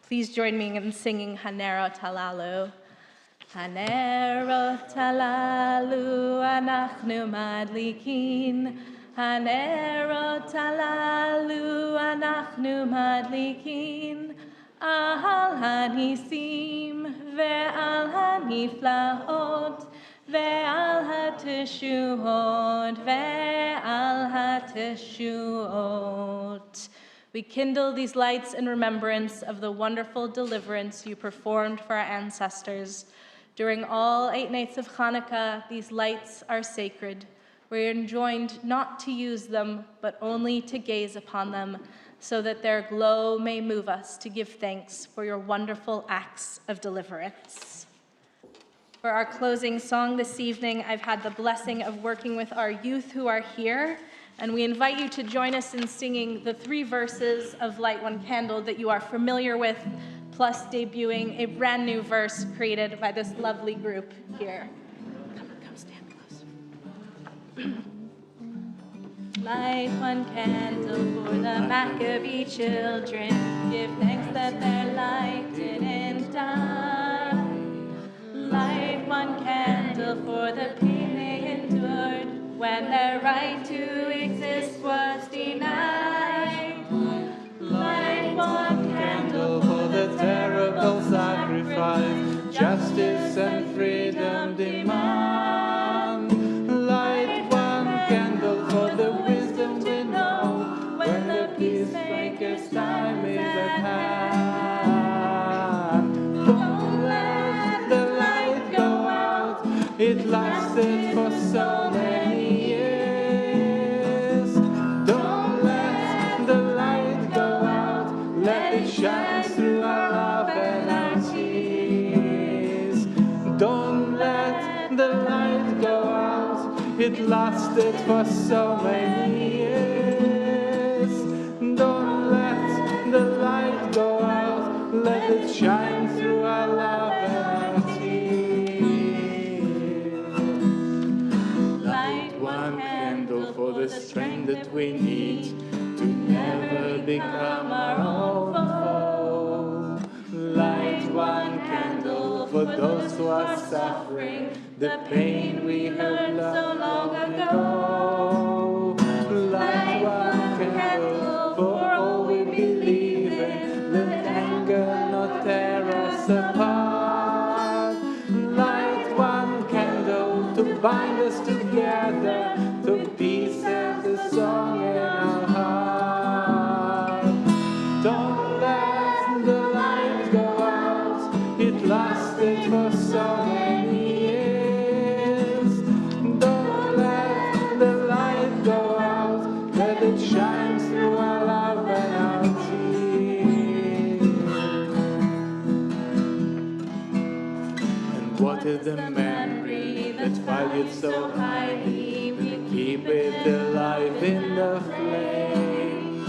Speaker 10: Please join me in singing Hanerot Halalu. Hanerot halalu anachnu madlikin, Hanerot halalu anachnu madlikin, al hanisim ve'al haniflaot, ve'al hateshuot, ve'al hateshuot. We kindle these lights in remembrance of the wonderful deliverance you performed for our ancestors. During all 8 nights of Chanukkah, these lights are sacred. We are enjoined not to use them, but only to gaze upon them, so that their glow may move us to give thanks for your wonderful acts of deliverance. For our closing song this evening, I've had the blessing of working with our youth who are here, and we invite you to join us in singing the 3 verses of Light One Candle that you are familiar with, plus debuting a brand new verse created by this lovely group here. Come stand close. Light one candle for the Maccabee children. Give thanks that their light didn't die. Light one candle for the pain they endured when their right to exist was denied. Light one candle for the terrible sacrifice justice and freedom demand. Light one candle for the wisdom we know when the peacemaker's time is at hand. Don't let the light go out, it lasted for so many years. Don't let the light go out, let it shine through our love and our tears. Don't let the light go out, it lasted for so many years. Don't let the light go out, let it shine through our love and our tears. Light one candle for the strength that we need to never become our own foe. Light one candle for those who are suffering the pain we heard so long ago.
Speaker 2: What is the memory that's valued so highly? We keep it alive in the flame.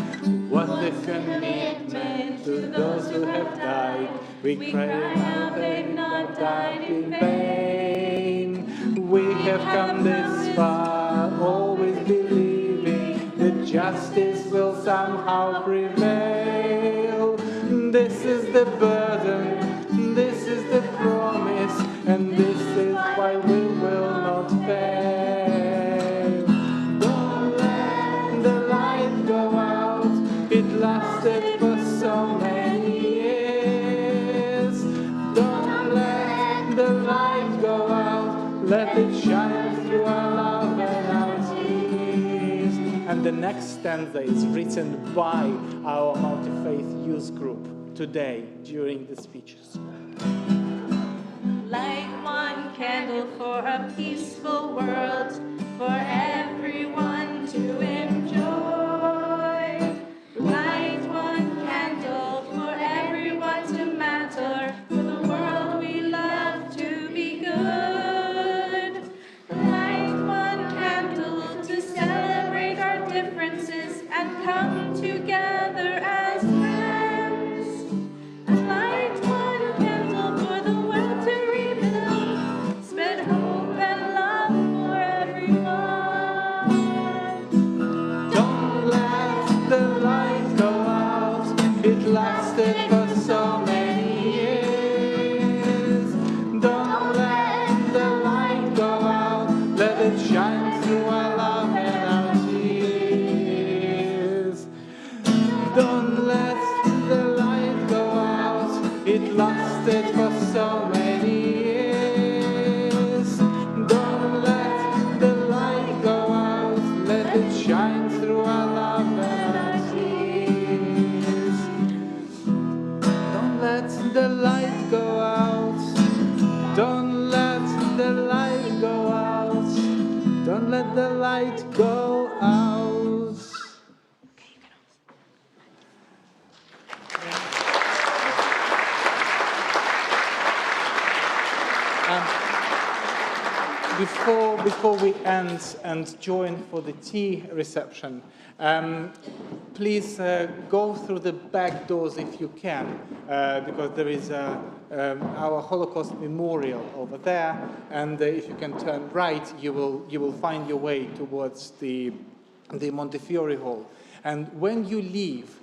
Speaker 2: What the commitment to those who have died? We cry out they've not died in vain. We have come this far, always believing that justice will somehow prevail. This is the burden, this is the promise, and this is why we will not fail. Don't let the light go out, it lasted for so many years. Don't let the light go out, let it shine through our love and our tears. And the next stanza is written by our multi-faith youth group today during the speeches.
Speaker 10: Light one candle for a peaceful world, for everyone to enjoy. Light one candle for everyone to matter, for the world we love to be good. Light one candle to celebrate our differences and come together as friends. Light one candle for the world to rebuild, spread hope and love for everyone.
Speaker 2: Don't let the light go out, it lasted for so many years. Don't let the light go out, let it shine through our love and our tears. Don't let the light go out, it lasted for so many years. Don't let the light go out, let it shine through our love and our tears. Don't let the light go out, don't let the light go out, don't let the light go out. Before we end and join for the tea reception, please go through the back doors if you can, because there is our Holocaust memorial over there, and if you can turn right, you will find your way towards the Montefiore Hall. And when you leave,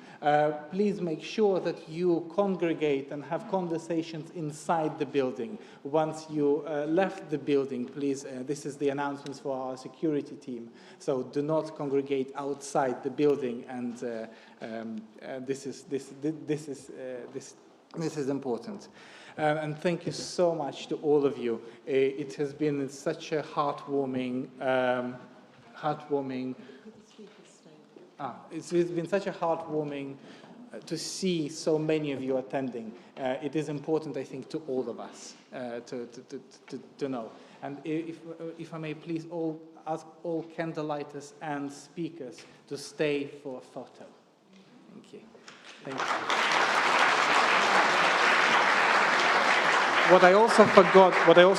Speaker 2: please make sure that you congregate and have conversations inside the building. Once you left the building, please, this is the announcements for our security team. So do not congregate outside the building, and this is important. And thank you so much to all of you. It has been such a heartwarming. It's been such a heartwarming to see so many of you attending. It is important, I think, to all of us to know. And if I may please ask all candlelighters and speakers to stay for a photo. Thank you. Thank you. What I also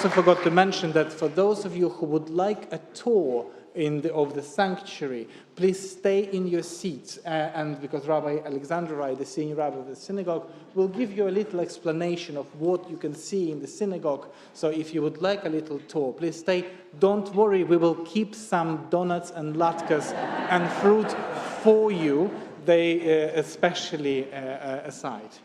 Speaker 2: forgot to mention, that for those of you who would like a tour of the sanctuary, please stay in your seats, and because Rabbi Alexander Rai, the senior rabbi of the synagogue, will give you a little explanation of what you can see in the synagogue. So if you would like a little tour, please stay. Don't worry, we will keep some donuts and latkes and fruit for you, they especially aside.